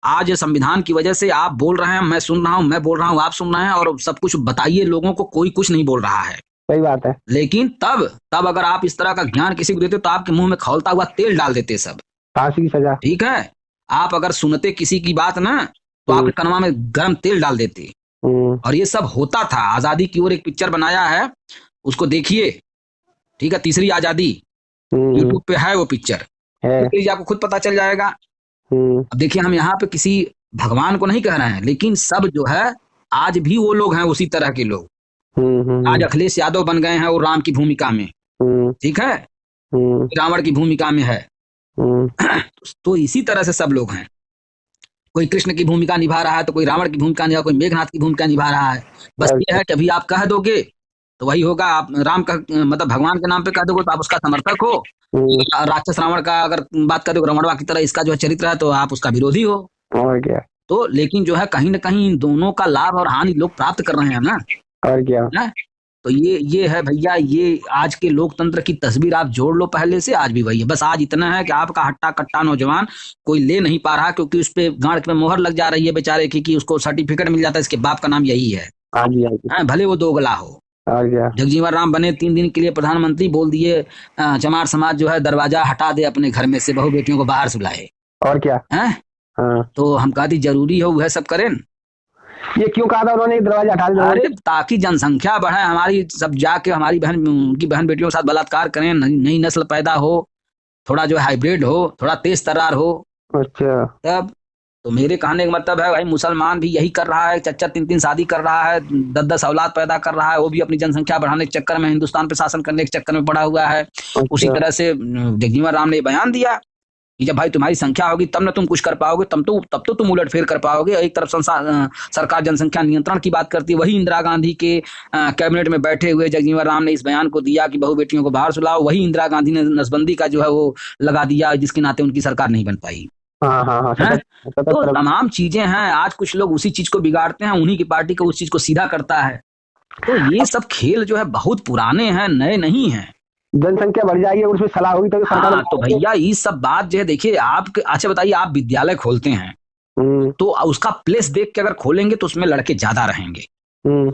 आज संविधान की वजह से आप बोल रहे हैं, मैं सुन रहा हूं, मैं बोल रहा हूं, आप सुन रहे हैं, और सब कुछ बताइए लोगों को, कोई कुछ नहीं बोल रहा है। सही बात है। लेकिन तब अगर आप इस तरह का ज्ञान किसी को देते तो आपके मुंह में खौलता हुआ तेल डाल देते सब। फांसी की सजा। ठीक है, आप अगर सुनते किसी की बात ना तो आपके कनवा में गर्म तेल डाल देते। और ये सब होता था। आजादी की ओर एक पिक्चर बनाया है, उसको देखिए। ठीक है, तीसरी आजादी, यूट्यूब पे है वो पिक्चर, आपको खुद पता चल जाएगा। अब देखिए, हम यहाँ पे किसी भगवान को नहीं कह रहे हैं, लेकिन सब जो है आज भी वो लोग हैं उसी तरह के लोग। आज अखिलेश यादव बन गए हैं वो राम की भूमिका में, ठीक है, रावण की भूमिका में है। तो इसी तरह से सब लोग हैं। कोई कृष्ण की भूमिका निभा रहा है तो कोई रावण की भूमिका निभा, कोई मेघनाथ की भूमिका निभा रहा है। बस ये है कि अभी आप कह दोगे तो वही होगा। आप राम का मतलब भगवान के नाम पे कह दोगे तो आप उसका समर्थक हो। राक्षस रावण का अगर बात कर दो, रावणवा की तरह इसका जो है चरित्र है, तो आप उसका विरोधी हो। और क्या। तो लेकिन जो है कहीं ना कहीं इन दोनों का लाभ और हानि लोग प्राप्त कर रहे हैं ना। और क्या है? तो ये है भैया, ये आज के लोकतंत्र की तस्वीर आप जोड़ लो पहले से, आज भी वही है। बस आज इतना है कि आपका हट्टा कट्टा नौजवान कोई ले नहीं पा रहा, क्योंकि उस पे गांड पे मोहर लग जा रही है बेचारे की, कि उसको सर्टिफिकेट मिल जाता है इसके बाप का नाम यही है। भले वो दोगला हो। जगजीवन राम बने 3 दिन के लिए प्रधानमंत्री, बोल दिए चमार समाज जो है दरवाजा हटा दे अपने घर में से, बहू बेटियों को बाहर सुलाए। और क्या है? तो हम कहते जरूरी हो वह सब करें। ये क्यों कहा था उन्होंने दरवाजा हटा दिया? अरे ताकि जनसंख्या बढ़े हमारी, सब जाके हमारी उनकी बहन बेटियों के साथ बलात्कार करें, नई नस्ल पैदा हो, थोड़ा जो हाइब्रिड हो, थोड़ा तेज तर्रार हो। अच्छा। तब तो मेरे कहने का मतलब है भाई, मुसलमान भी यही कर रहा है, 4-4 3-3 शादी कर रहा है, 10-10 औलाद पैदा कर रहा है, वो भी अपनी जनसंख्या बढ़ाने के चक्कर में, हिंदुस्तान पे शासन करने के चक्कर में पड़ा हुआ है। अच्छा। उसी तरह से जगजीवन राम ने बयान दिया कि जब भाई तुम्हारी संख्या होगी तब ना तुम कुछ कर पाओगे, तब तो तुम उलटफेर कर पाओगे। एक तरफ सरकार जनसंख्या नियंत्रण की बात करती है, वही इंदिरा गांधी के कैबिनेट में बैठे हुए जगजीवन राम ने इस बयान को दिया कि बहू बेटियों को बाहर सुलाओ। वही इंदिरा गांधी ने नसबंदी का जो है वो लगा दिया, जिसके नाते उनकी सरकार नहीं बन पाई। तो तमाम चीजें हैं। आज कुछ लोग उसी चीज को बिगाड़ते हैं, उन्हीं की पार्टी को उस चीज को सीधा करता है। तो ये सब खेल जो है बहुत पुराने हैं, नए नहीं हैं। जनसंख्या बढ़ जाएगी और उसमें सलाह होगी तो सरकार। हाँ, तो भैया ये सब बात जो है, देखिए आपके, अच्छा बताइए, आप विद्यालय खोलते हैं तो उसका प्लेस देख के अगर खोलेंगे तो उसमें लड़के ज्यादा रहेंगे,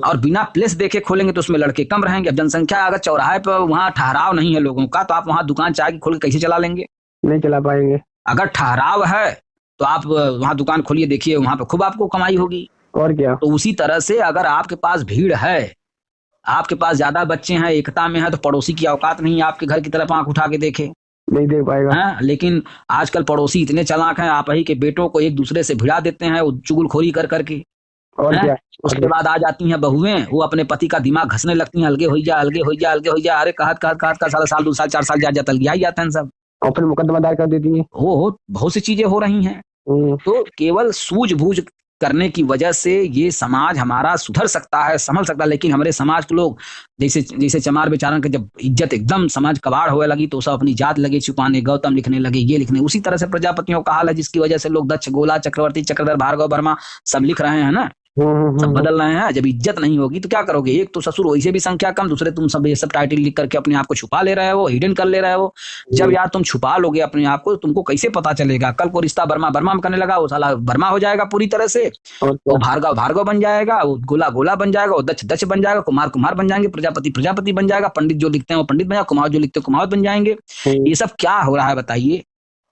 और बिना प्लेस देखे खोलेंगे तो उसमें लड़के कम रहेंगे। अब जनसंख्या अगर चौराहे पर वहाँ ठहराव नहीं है लोगों का, तो आप वहाँ दुकान चाय की खोल के कैसे चला लेंगे? नहीं चला पाएंगे। अगर ठहराव है तो आप वहाँ दुकान खोलिए, देखिए वहां पे खूब आपको कमाई होगी। और क्या। तो उसी तरह से अगर आपके पास भीड़ है, आपके पास ज्यादा बच्चे हैं, एकता में है, तो पड़ोसी की औकात नहीं है आपके घर की तरफ आंख उठा के देखे, नहीं देख पाएगा। है? लेकिन आजकल पड़ोसी इतने चालाक हैं, आप ही के बेटों को एक दूसरे से भिड़ा देते हैं चुगलखोरी कर करके। और क्या। उसके बाद आ जाती हैं बहुएं, वो अपने पति का दिमाग घसने लगती हैं, अलगे हो जा, अलगे हो जा, अलगे हो जा। अरे कहत साल 2 साल 4 साल जा तल गया ही जाते हैं सब, और फिर मुकदमा दायर कर देती है। हो बहुत सी चीजें हो रही हैं। तो केवल सूझबूझ करने की वजह से ये समाज हमारा सुधर सकता है, संभल सकता है। लेकिन हमारे समाज के लोग जैसे चमार बेचारन के जब इज्जत एकदम समाज कबाड़ होने लगी तो सब अपनी जात लगे छुपाने, गौतम लिखने लगे, ये लिखने। उसी तरह से प्रजापतियों का हाल है, जिसकी वजह से लोग दक्ष, गोला, चक्रवर्ती, चक्रधर, भार्गव वर्मा सब लिख रहे हैं ना, सब बदल रहे हैं। जब इज्जत नहीं होगी तो क्या करोगे? एक तो ससुर वैसे भी संख्या कम, दूसरे तुम सब ये सब टाइटल लिख करके अपने आप को छुपा ले रहे हो, हिडन कर ले रहे हो। जब यार तुम छुपा लोगे अपने आप को, तुमको कैसे पता चलेगा? कल को रिश्ता बर्मा में करने लगा, वो साला बर्मा हो जाएगा पूरी तरह से, वो भार्गव बन जाएगा, वो गोला बन जाएगा, वो दक्ष बन जाएगा, कुमार बन जाएंगे, प्रजापति बन जाएगा, पंडित जो लिखते हैं वो पंडित बन जाएगा, कुमार जो लिखते हैं कुमार बन जाएंगे। ये सब क्या हो रहा है बताइए?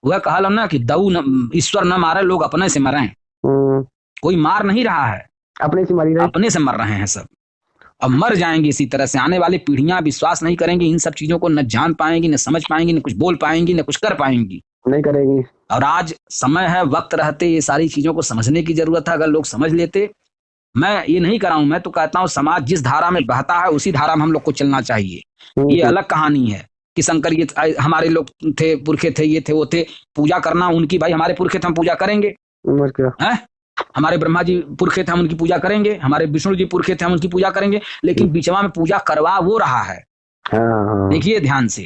वह कहा ना कि दऊ ईश्वर न मारे, लोग अपने से मरे। कोई मार नहीं रहा है, अपने से मर रहे हैं सब, अब मर जाएंगे इसी तरह से। आने वाली पीढ़ियां विश्वास नहीं करेंगी इन सब चीजों को, न जान पाएंगी, न समझ पाएंगी, न कुछ बोल पाएंगी, न कुछ कर पाएंगी, नहीं करेंगी। और आज समय है, वक्त रहते ये सारी चीजों को समझने की जरूरत है। अगर लोग समझ लेते, मैं ये नहीं कर रहा हूं, मैं तो कहता हूं समाज जिस धारा में बहता है उसी धारा में हम लोग को चलना चाहिए। ये अलग कहानी है कि शंकर ये हमारे लोग थे, पुरखे थे, ये थे, वो थे, पूजा करना उनकी, भाई हमारे पुरखे थे हम पूजा करेंगे। हमारे ब्रह्मा जी पुरखे थे हम उनकी पूजा करेंगे, हमारे विष्णु जी पुरखे थे हम उनकी पूजा करेंगे। लेकिन बीचवा में पूजा करवा वो रहा है, देखिए ध्यान से।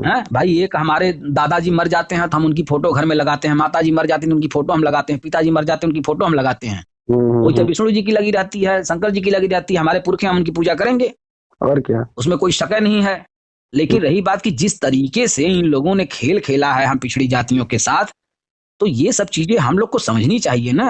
है भाई, एक हमारे दादाजी मर जाते हैं तो हम उनकी फोटो घर में लगाते हैं, माता जी मर जाती है उनकी फोटो हम लगाते हैं, पिताजी मर जाते हैं उनकी फोटो हम लगाते हैं। वो जब विष्णु जी की लगी रहती है, शंकर जी की लगी रहती है, हमारे पुरखे, हम उनकी पूजा करेंगे। और क्या, उसमें कोई शक नहीं है। लेकिन रही बात कि जिस तरीके से इन लोगों ने खेल खेला है हम पिछड़ी जातियों के साथ, तो ये सब चीजें हम लोग को समझनी चाहिए ना।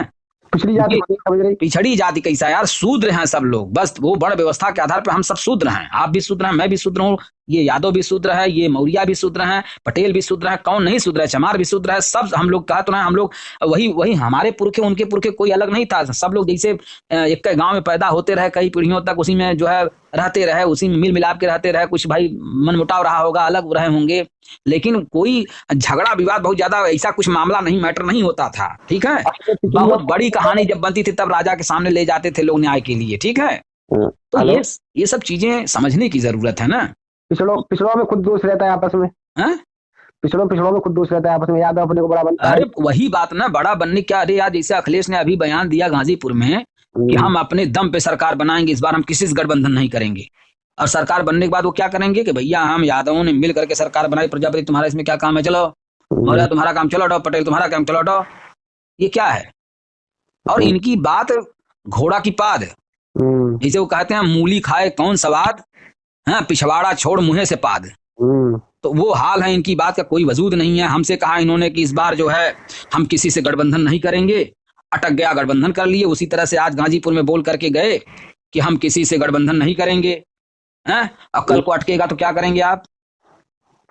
पिछड़ी जाति समझ रही, पिछड़ी जाति कैसा यार, शूद्र हैं सब लोग, बस वो बड़ व्यवस्था के आधार पर हम सब शूद्र हैं। आप भी शूद्र हैं, मैं भी शूद्र हूँ, ये यादव भी शूद्र है, ये मौर्या भी शूद्र हैं, पटेल भी शूद्र है, कौन नहीं शूद्र है, चमार भी शूद्र है, सब हम लोग कहा तो ना, हम लोग वही हमारे पुरखे उनके पुरखे कोई अलग नहीं था। सब लोग जैसे एक गांव में पैदा होते रहे कई पीढ़ियों तक, उसी में जो है रहते रहे, उसी में मिल मिलाप के रहते रहे। कुछ भाई मनमुटाव रहा होगा, अलग रहे होंगे, लेकिन कोई झगड़ा विवाद बहुत ज्यादा ऐसा कुछ मामला नहीं, मैटर नहीं होता था। ठीक है, बहुत बड़ी कहानी जब बनती थी तब राजा के सामने ले जाते थे लोग न्याय के लिए। ठीक है, तो ये सब चीजें समझने की जरूरत है ना। पिछड़ों में खुद दोष रहता है आपस में, पिछड़ों में खुद दोष रहता है आपस में, याद अपने को बड़ा बनता है। अरे वही बात ना, बड़ा बनने क्या, अरे यार जैसे अखिलेश ने अभी बयान दिया गाजीपुर में कि हम अपने दम पे सरकार बनाएंगे, इस बार हम किसी से गठबंधन नहीं करेंगे। और सरकार बनने के बाद वो क्या करेंगे कि भैया हम यादवों ने मिल करके सरकार बनाई, प्रजापति तुम्हारा इसमें क्या काम है, चलो, मौर्य तुम्हारा काम चलो हटाओ, पटेल तुम्हारा काम चलो हटाओ। ये क्या है? और इनकी बात घोड़ा की पाद, जैसे वो कहते हैं मूली खाए कौन सवाद, हाँ पिछवाड़ा छोड़ मुँहे से पाद। तो वो हाल है, इनकी बात का कोई वजूद नहीं है। हमसे कहा इन्होंने कि इस बार जो है हम किसी से गठबंधन नहीं करेंगे, अटक गया, गठबंधन कर लिए। उसी तरह से आज गाजीपुर में बोल करके गए कि हम किसी से गठबंधन नहीं करेंगे, हैं? और कल को अटकेगा तो क्या करेंगे आप?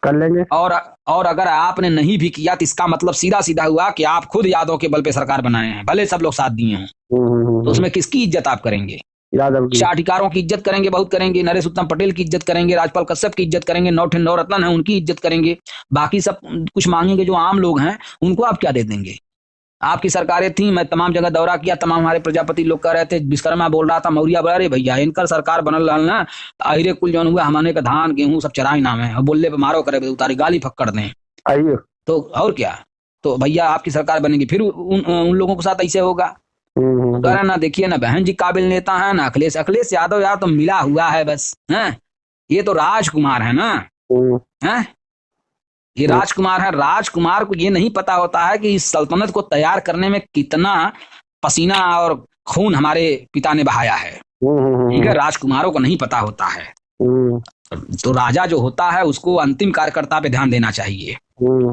कर लेंगे। और अगर आपने नहीं भी किया तो इसका मतलब सीधा सीधा हुआ कि आप खुद यादव के बल पे सरकार बनाए हैं, भले सब लोग साथ दिए हों। तो उसमें किसकी इज्जत आप करेंगे? शाटिकारों की इज्जत करेंगे, बहुत करेंगे, नरेश उत्तम पटेल की इज्जत करेंगे, राजपाल कश्यप की इज्जत करेंगे, नवरत्न है उनकी इज्जत करेंगे। बाकी सब कुछ मांगेंगे, जो आम लोग हैं उनको आप क्या दे देंगे? आपकी सरकारें थी, मैं तमाम जगह दौरा किया, तमाम हमारे प्रजापति लोग कह रहे थे, विश्वकर्मा बोल रहा था, मौर्या बोला, अरे भैया इनका सरकार बनल रहा ना, आहिरे कुल जौन हुआ हमारे का धान गेहूं सब चराई नाम है, और बोलने पे मारो करे उतारी गाली फक्कड़ दें। तो और क्या, तो भैया आपकी सरकार बनेगी, फिर उन लोगों के साथ ऐसे होगा। कह रहे ना, देखिए ना बहन जी काबिल नेता है ना अखिलेश यादव, यार तो मिला हुआ है बस, हैं? ये तो राजकुमार है ना, हैं? ये राजकुमार है। राजकुमार को ये नहीं पता होता है कि इस सल्तनत को तैयार करने में कितना पसीना और खून हमारे पिता ने बहाया है। ठीक है, राजकुमारों को नहीं पता होता है। तो राजा जो होता है उसको अंतिम कार्यकर्ता पे ध्यान देना चाहिए।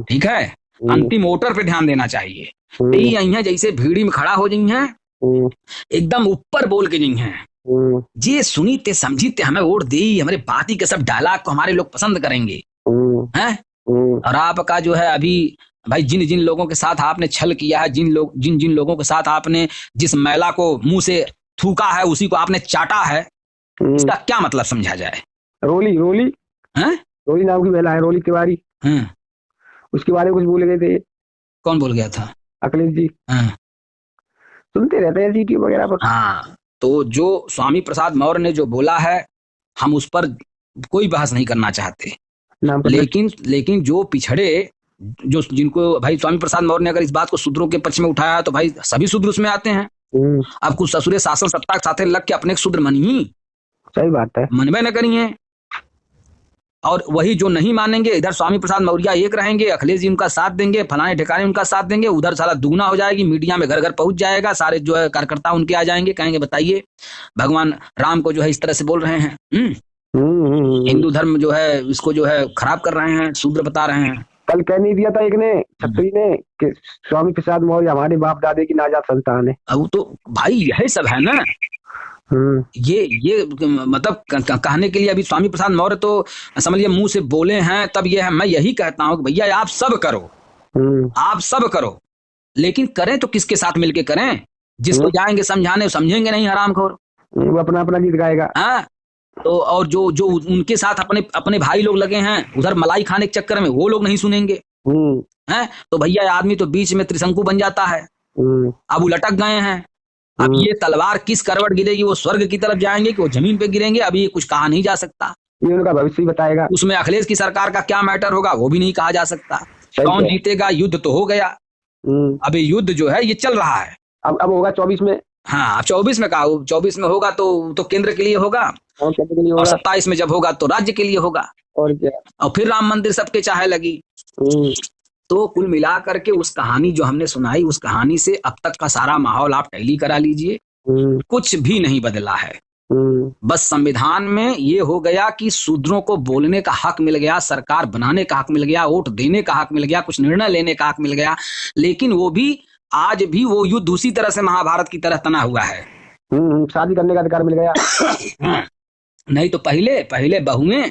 ठीक है, अंतिम वोटर पे ध्यान देना चाहिए। यही जैसे भीड़ी में खड़ा हो जाई हैं, एकदम ऊपर बोल के नहीं है, जे सुनी ते समझी ते हमें वोट दी, हमारे बाती के सब डायलॉग को हमारे लोग पसंद करेंगे, हैं? और आपका जो है अभी भाई जिन जिन लोगों के साथ आपने छल किया है, जिन लोगों के साथ आपने जिस मैला को मुंह से थूका है उसी को आपने चाटा है, इसका क्या मतलब समझा जाए? रोली नाम की महिला है, रोली तिवारी, उसके बारे में कुछ बोल गए थे। कौन बोल गया था? अखिलेश जी। सुनते रहते हैं यूट्यूब वगैरह पर। हाँ, तो जो स्वामी प्रसाद मौर्य ने जो बोला है हम उस पर कोई बहस नहीं करना चाहते, लेकिन जो पिछड़े, जो जिनको भाई स्वामी प्रसाद मौर्य ने अगर इस बात को शूद्रों के पक्ष में उठाया तो भाई सभी शूद्र उसमें आते हैं। अब कुछ ससुरे शासन सत्ता के साथ लग के अपने शूद्र मनिए, सही बात है, मनवे न करिए। और वही जो नहीं मानेंगे, इधर स्वामी प्रसाद मौर्य एक रहेंगे, अखिलेश जी उनका साथ देंगे, फलाने ठिकाने उनका साथ देंगे, उधर सारा दुगना हो जाएगी, मीडिया में घर घर पहुंच जाएगा, सारे जो है कार्यकर्ता उनके आ जाएंगे, कहेंगे बताइए भगवान राम को जो है इस तरह से बोल रहे हैं, हिंदू धर्म जो है इसको जो है खराब कर रहे हैं, शूद्र बता रहे हैं। कल कह नहीं दिया था एक ने, छत्री ने, कि स्वामी प्रसाद मौर्य हमारे बाप दादे की नाजात संतान है। अब तो भाई यही सब है ना, ये मतलब कहने के लिए अभी स्वामी प्रसाद मौर्य तो समझिए मुंह से बोले हैं, तब ये है। मैं यही कहता हूँ कि भैया आप सब करो, आप सब करो, लेकिन करें तो किसके साथ मिलके करें? जिसको जाएंगे समझाने समझेंगे नहीं, हरामखोर, वो अपना अपना गीत गाएगा। हाँ, तो और जो उनके साथ अपने भाई लोग लगे हैं उधर मलाई खाने के चक्कर में, वो लोग नहीं सुनेंगे, हैं? तो भैया आदमी तो बीच में त्रिशंकु बन जाता है। अब वो लटक गए हैं, अब ये तलवार किस करवट गिरेगी, वो स्वर्ग की तरफ जाएंगे कि वो जमीन पे गिरेंगे, अभी ये कुछ कहा नहीं जा सकता। ये उनका भविष्य बताएगा। उसमें अखिलेश की सरकार का क्या मैटर होगा वो भी नहीं कहा जा सकता। कौन जीतेगा, युद्ध तो हो गया, अभी युद्ध जो है ये चल रहा है। अब होगा 24 में। हाँ, 24 में कहा, 24 में होगा तो केंद्र के लिए होगा, और 27 में जब होगा तो राज्य के लिए होगा, और क्या, और फिर राम मंदिर सबके चाहे लगी। तो कुल मिला करके उस कहानी जो हमने सुनाई, उस कहानी से अब तक का सारा माहौल आप टैली करा लीजिए, कुछ भी नहीं बदला है। बस संविधान में ये हो गया कि शूद्रों को बोलने का हक मिल गया, सरकार बनाने का हक मिल गया, वोट देने का हक मिल गया, कुछ निर्णय लेने का हक मिल गया, लेकिन वो भी आज भी वो युद्ध उसी तरह से महाभारत की तरह तना हुआ है। शादी करने का अधिकार मिल गया। नहीं तो पहले पहले बहुएं,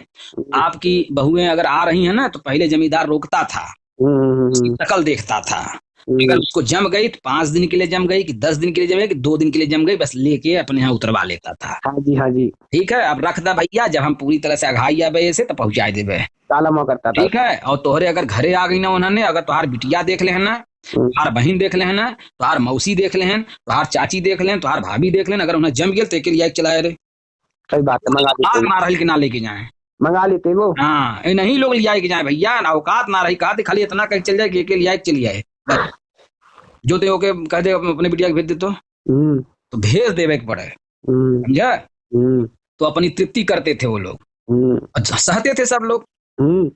आपकी बहुएं अगर आ रही हैं ना तो पहले जमींदार रोकता था, उसकी शकल देखता था, अगर उसको जम गई तो 5 दिन के लिए जम गई कि 10 दिन के लिए जम गई कि 2 दिन के लिए जम गई, बस लेके अपने यहाँ उतरवा लेता था। हाँ जी, हाँ जी। ठीक है, अब रख दा भैया, जब हम पूरी तरह से अघाई आबे से तो पहुंचाए देवे, ताला मुआ करता था। ठीक है। और तोहरे अगर घरे आ गई ना उन्होंने, अगर तुहार बिटिया देख ले ना, तुहार बहन देख ले ना, तुहार मौसी देख ले, तुहार चाची देख ले, तुहार भाभी देख ले, अगर उन्हें जम गया तो एक लिए चलाए रे, सही बात है, मार के ना लेके जाए, मंगा लेते वो। हाँ, नहीं लोग लिया के जाए भैया, ना औकात ना रही, कहा खाली इतना कहीं चल जाए कि लिया चली आए, जो ते होके कह दे अपने बिटिया के भेज दे तो भेज देवे के पड़े, समझा। तो अपनी तृप्ति करते थे वो लोग, सहते थे सब लोग।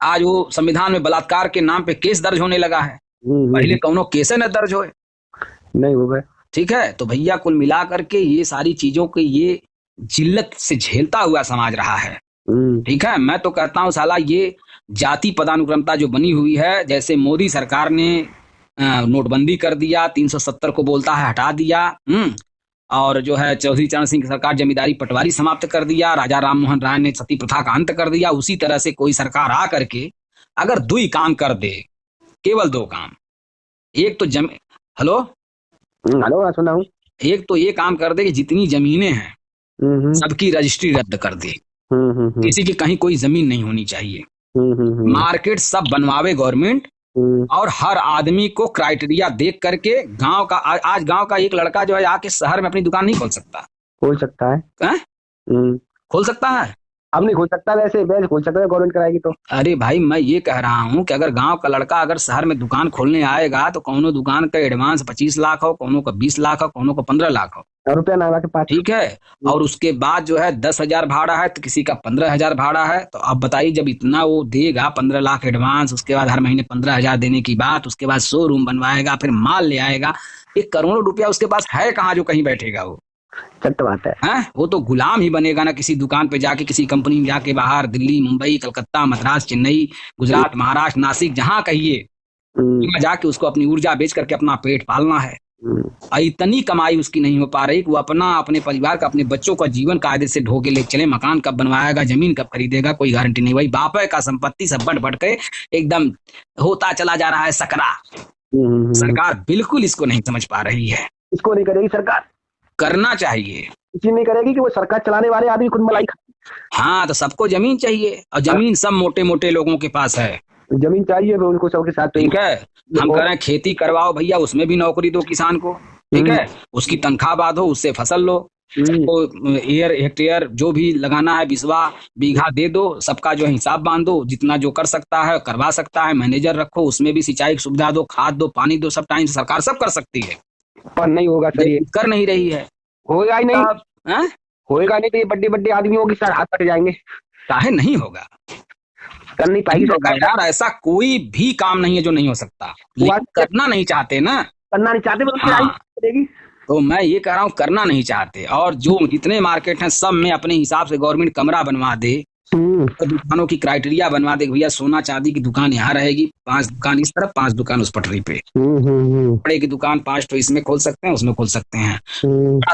आज वो संविधान में बलात्कार के नाम पे केस दर्ज होने लगा है, पहले कौनो केस न दर्ज हो नहीं हो गए, ठीक है। तो भैया कुल मिला करके ये सारी चीजों के ये जिल्लत से झेलता हुआ समाज रहा है, ठीक है। मैं तो कहता हूँ साला ये जाति पदानुक्रमता जो बनी हुई है, जैसे मोदी सरकार ने नोटबंदी कर दिया, 370 को बोलता है हटा दिया, और जो है चौधरी चरण सिंह की सरकार जमींदारी पटवारी समाप्त कर दिया, राजा राम मोहन राय ने सती प्रथा का अंत कर दिया, उसी तरह से कोई सरकार आ करके अगर 2 काम कर दे, केवल 2 काम, एक तो हेलो हेलो सुना हूं, एक तो ये काम कर दे कि जितनी जमीनें हैं सबकी रजिस्ट्री रद्द कर दे, किसी की कहीं कोई जमीन नहीं होनी चाहिए, मार्केट सब बनवावे गवर्नमेंट, और हर आदमी को क्राइटेरिया देख करके गांव का, आज गांव का एक लड़का जो है आके शहर में अपनी दुकान नहीं खोल सकता, खोल सकता है, खोल सकता है, अब नहीं खोल सकता, वैसे खोल सकता है, गवर्नमेंट कराएगी तो। अरे भाई मैं ये कह रहा हूँ कि अगर गांव का लड़का अगर शहर में दुकान खोलने आएगा तो कौनो दुकान का एडवांस 25 लाख हो, कौनो का 20 लाख हो, कौनो का 15 लाख हो, रुपया ना के पास, ठीक है। और उसके बाद जो है 10,000 भाड़ा है तो किसी का 15,000 भाड़ा है, तो अब बताइए जब इतना वो देगा 15 लाख एडवांस, उसके बाद हर महीने 15,000 देने की बात, उसके बाद शोरूम बनवाएगा, फिर माल ले आएगा, 1 करोड़ रुपया उसके पास है कहाँ जो कहीं बैठेगा वो, सत्य बात है। वो तो गुलाम ही बनेगा ना, किसी दुकान पे जाके, किसी कंपनी में जाके, बाहर दिल्ली, मुंबई, कलकत्ता, मद्रास, चेन्नई, गुजरात, महाराष्ट्र, नासिक, जहां कहिए जाके उसको अपनी ऊर्जा बेच करके अपना पेट पालना है। इतनी कमाई उसकी नहीं हो पा रही कि वो अपने परिवार का, अपने बच्चों का जीवन कायदे से ढो के ले चले, मकान कब बनवाएगा, जमीन कब खरीदेगा, कोई गारंटी नहीं। वही बाप का संपत्ति सब बट के एकदम होता चला जा रहा है सकरा। सरकार बिल्कुल इसको नहीं समझ पा रही है, इसको नहीं करेगी सरकार, करना चाहिए, इसलिए नहीं करेगी कि वो सरकार चलाने वाले आदमी खुद मलाई। हाँ, तो सबको जमीन चाहिए, और जमीन सब मोटे मोटे लोगों के पास है, जमीन चाहिए उनको सबके साथ, ठीक है। हम कह रहे हैं खेती करवाओ भैया, उसमें भी नौकरी दो किसान को, ठीक है, उसकी तनख्वाह बांधो, उससे फसल लो, तो हेक्टेयर जो भी लगाना है 20 बीघा दे दो, सबका जो हिसाब बांधो, जितना जो कर सकता है करवा सकता है, मैनेजर रखो, उसमें भी सिंचाई की सुविधा दो, खाद दो, पानी दो, सब टाइम से सरकार सब कर सकती है, पर नहीं होगा सर, ये कर नहीं रही है, होगा ही नहीं, होएगा नहीं तो ये बड़े बड़े आदमियों की सर हाथ कट जाएंगे, काहे नहीं होगा, कर नहीं पाएगी सरकार यार, ऐसा कोई भी काम नहीं है जो नहीं हो सकता, करना नहीं चाहते ना, करना नहीं चाहते, तो मैं ये कह रहा हूँ करना नहीं चाहते। और जो जितने मार्केट हैं सब में अपने हिसाब से गवर्नमेंट कमरा बनवा दे, तो दुकानों की क्राइटेरिया बनवा दे, भैया सोना चांदी की दुकान यहाँ रहेगी, 5 दुकान इस तरफ, 5 दुकान उस पटरी पे, कपड़े की दुकान 5 तो इसमें खोल सकते हैं, उसमें खोल सकते हैं,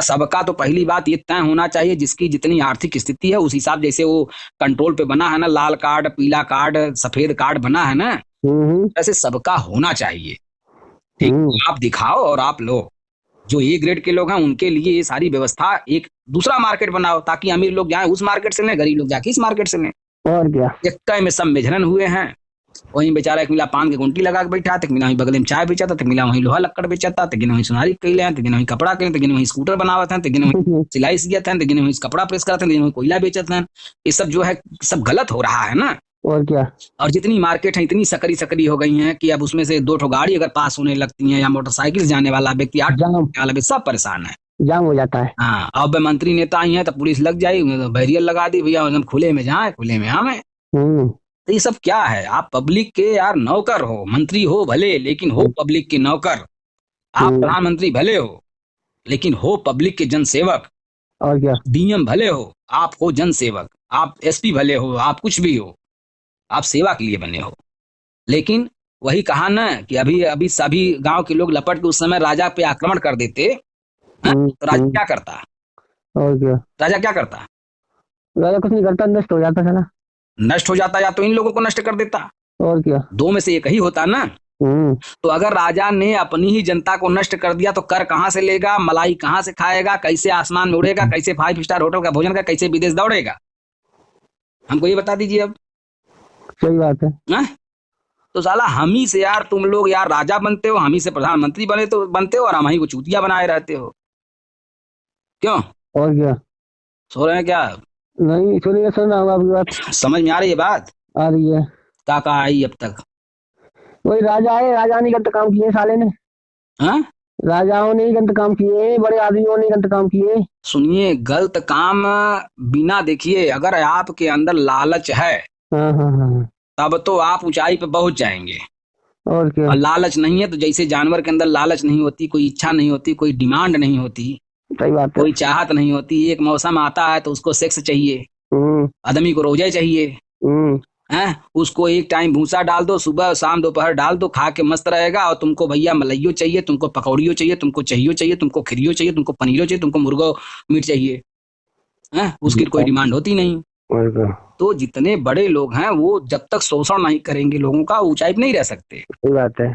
सबका तो पहली बात ये तय होना चाहिए जिसकी जितनी आर्थिक स्थिति है उस हिसाब, जैसे वो कंट्रोल पे बना है ना, लाल कार्ड, पीला कार्ड, सफेद कार्ड बना है ना, ऐसे सबका होना चाहिए, ठीक। आप दिखाओ और आप लो, जो ए ग्रेड के लोग हैं उनके लिए ये सारी व्यवस्था, एक दूसरा मार्केट बनाओ ताकि अमीर लोग जाए उस मार्केट से लें, गरीब लोग जाके इस मार्केट से लें, और क्या। एक में सब मेझरन हुए हैं, वहीं बेचारा एक मिला पान की गुंटी लगा के बैठा, तक मिला वहीं बगल में चाय बेचा था, तक मिला वहीं लोहा लक्कड़ बेचा था, तक वहीं सुनारी कैले हैं, तक वहीं कपड़ा कैले, तक वहीं स्कूटर बनावा था, तक वहीं सिलाई सिया था, तक वहीं कपड़ा प्रेस करा था, वहीं कोयला बेचा था। ये सब जो है सब गलत हो रहा है ना, और क्या। और जितनी मार्केट है इतनी सकरी हो गई हैं कि अब उसमें से 2 गाड़ी अगर पास होने लगती हैं या मोटरसाइकिल जाने वाला व्यक्ति 8 वाला सब परेशान है, जाम हो जाता है। हाँ, अब मंत्री नेता आई हैं तो पुलिस लग जाएगी, तो बैरियर लगा दी, भैया एकदम खुले में जाए, खुले में आवे। तो ये सब क्या है, आप पब्लिक के यार नौकर हो, मंत्री हो भले लेकिन हो पब्लिक के नौकर, आप प्रधानमंत्री भले हो लेकिन हो पब्लिक के जनसेवक, और क्या। डीएम भले हो, आप हो जनसेवक, आप एसपी भले हो, आप कुछ भी हो, आप सेवा के लिए बने हो, लेकिन वही कहा ना कि अभी अभी सभी गांव के लोग लपट के उस समय राजा पे आक्रमण कर देते, तो राजा क्या करता? और क्या? राजा क्या करता? राजा कुछ नहीं करता, नष्ट हो जाता साला। नष्ट हो जाता, या तो इन लोगों को नष्ट कर देता, और क्या? दो में से एक ही होता ना। तो अगर राजा ने अपनी ही जनता को नष्ट कर दिया तो कर कहां से लेगा, मलाई कहां से खाएगा, कैसे आसमान में उड़ेगा, कैसे 5 स्टार होटल का भोजन का, कैसे विदेश दौड़ेगा? हमको ये बता दीजिए अब। सही बात है। तो साला हम ही से यार तुम लोग यार राजा बनते हो, हम ही से प्रधानमंत्री बनते हो, और हम ही को चूतिया बनाए रहते हो। क्यों? और क्या? सो रहे हैं क्या? नहीं सुनिए, सुन रहा हूँ आपकी बात। समझ में आ रही है बात? आ रही है। का आई अब तक? वही राजा है, राजा ने गलत काम किए साले ने। हाँ, राजाओं ने ही गलत काम किए, बड़े आदमियों ने गलत काम किए। सुनिए, गलत काम बिना देखिए, अगर आपके अंदर लालच है हाँ हाँ हाँ। तब तो आप ऊंचाई पे पहुंच जाएंगे। और क्या? और लालच नहीं है तो जैसे जानवर के अंदर लालच नहीं होती, कोई इच्छा नहीं होती, कोई डिमांड नहीं होती, सही बात है। कोई चाहत नहीं होती, एक मौसम आता है तो उसको सेक्स चाहिए, आदमी को रोजे चाहिए, हैं? उसको एक टाइम भूसा डाल दो, सुबह शाम दोपहर डाल दो, खा के मस्त रहेगा। और तुमको भैया मलइयो चाहिए, तुमको पकौड़ियो चाहिए, तुमको चाहिए चाहिए, तुमको खिरियो चाहिए, तुमको पनीरो चाहिए, तुमको मुर्गो मीट चाहिए, हैं? उसकी कोई डिमांड होती नहीं। तो जितने बड़े लोग हैं वो जब तक शोषण नहीं करेंगे लोगों का, ऊंचाई पे नहीं रह सकते। सही बात है।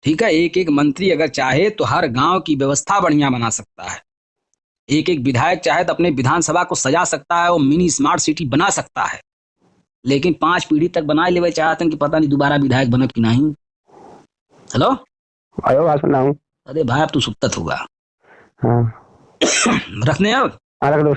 ठीक है, एक एक मंत्री अगर चाहे तो हर गांव की व्यवस्था बढ़िया बना सकता है, एक एक विधायक चाहे तो अपने विधानसभा को सजा सकता है और मिनी स्मार्ट सिटी बना सकता है। लेकिन 5 पीढ़ी तक बनाए लेवे चाहते हैं कि पता नहीं दोबारा विधायक बनत कि नहीं। हेलो, आयो बात सुना हूँ। अरे भाई अब तू सुत्ता होगा। हाँ रखने अब रख दो।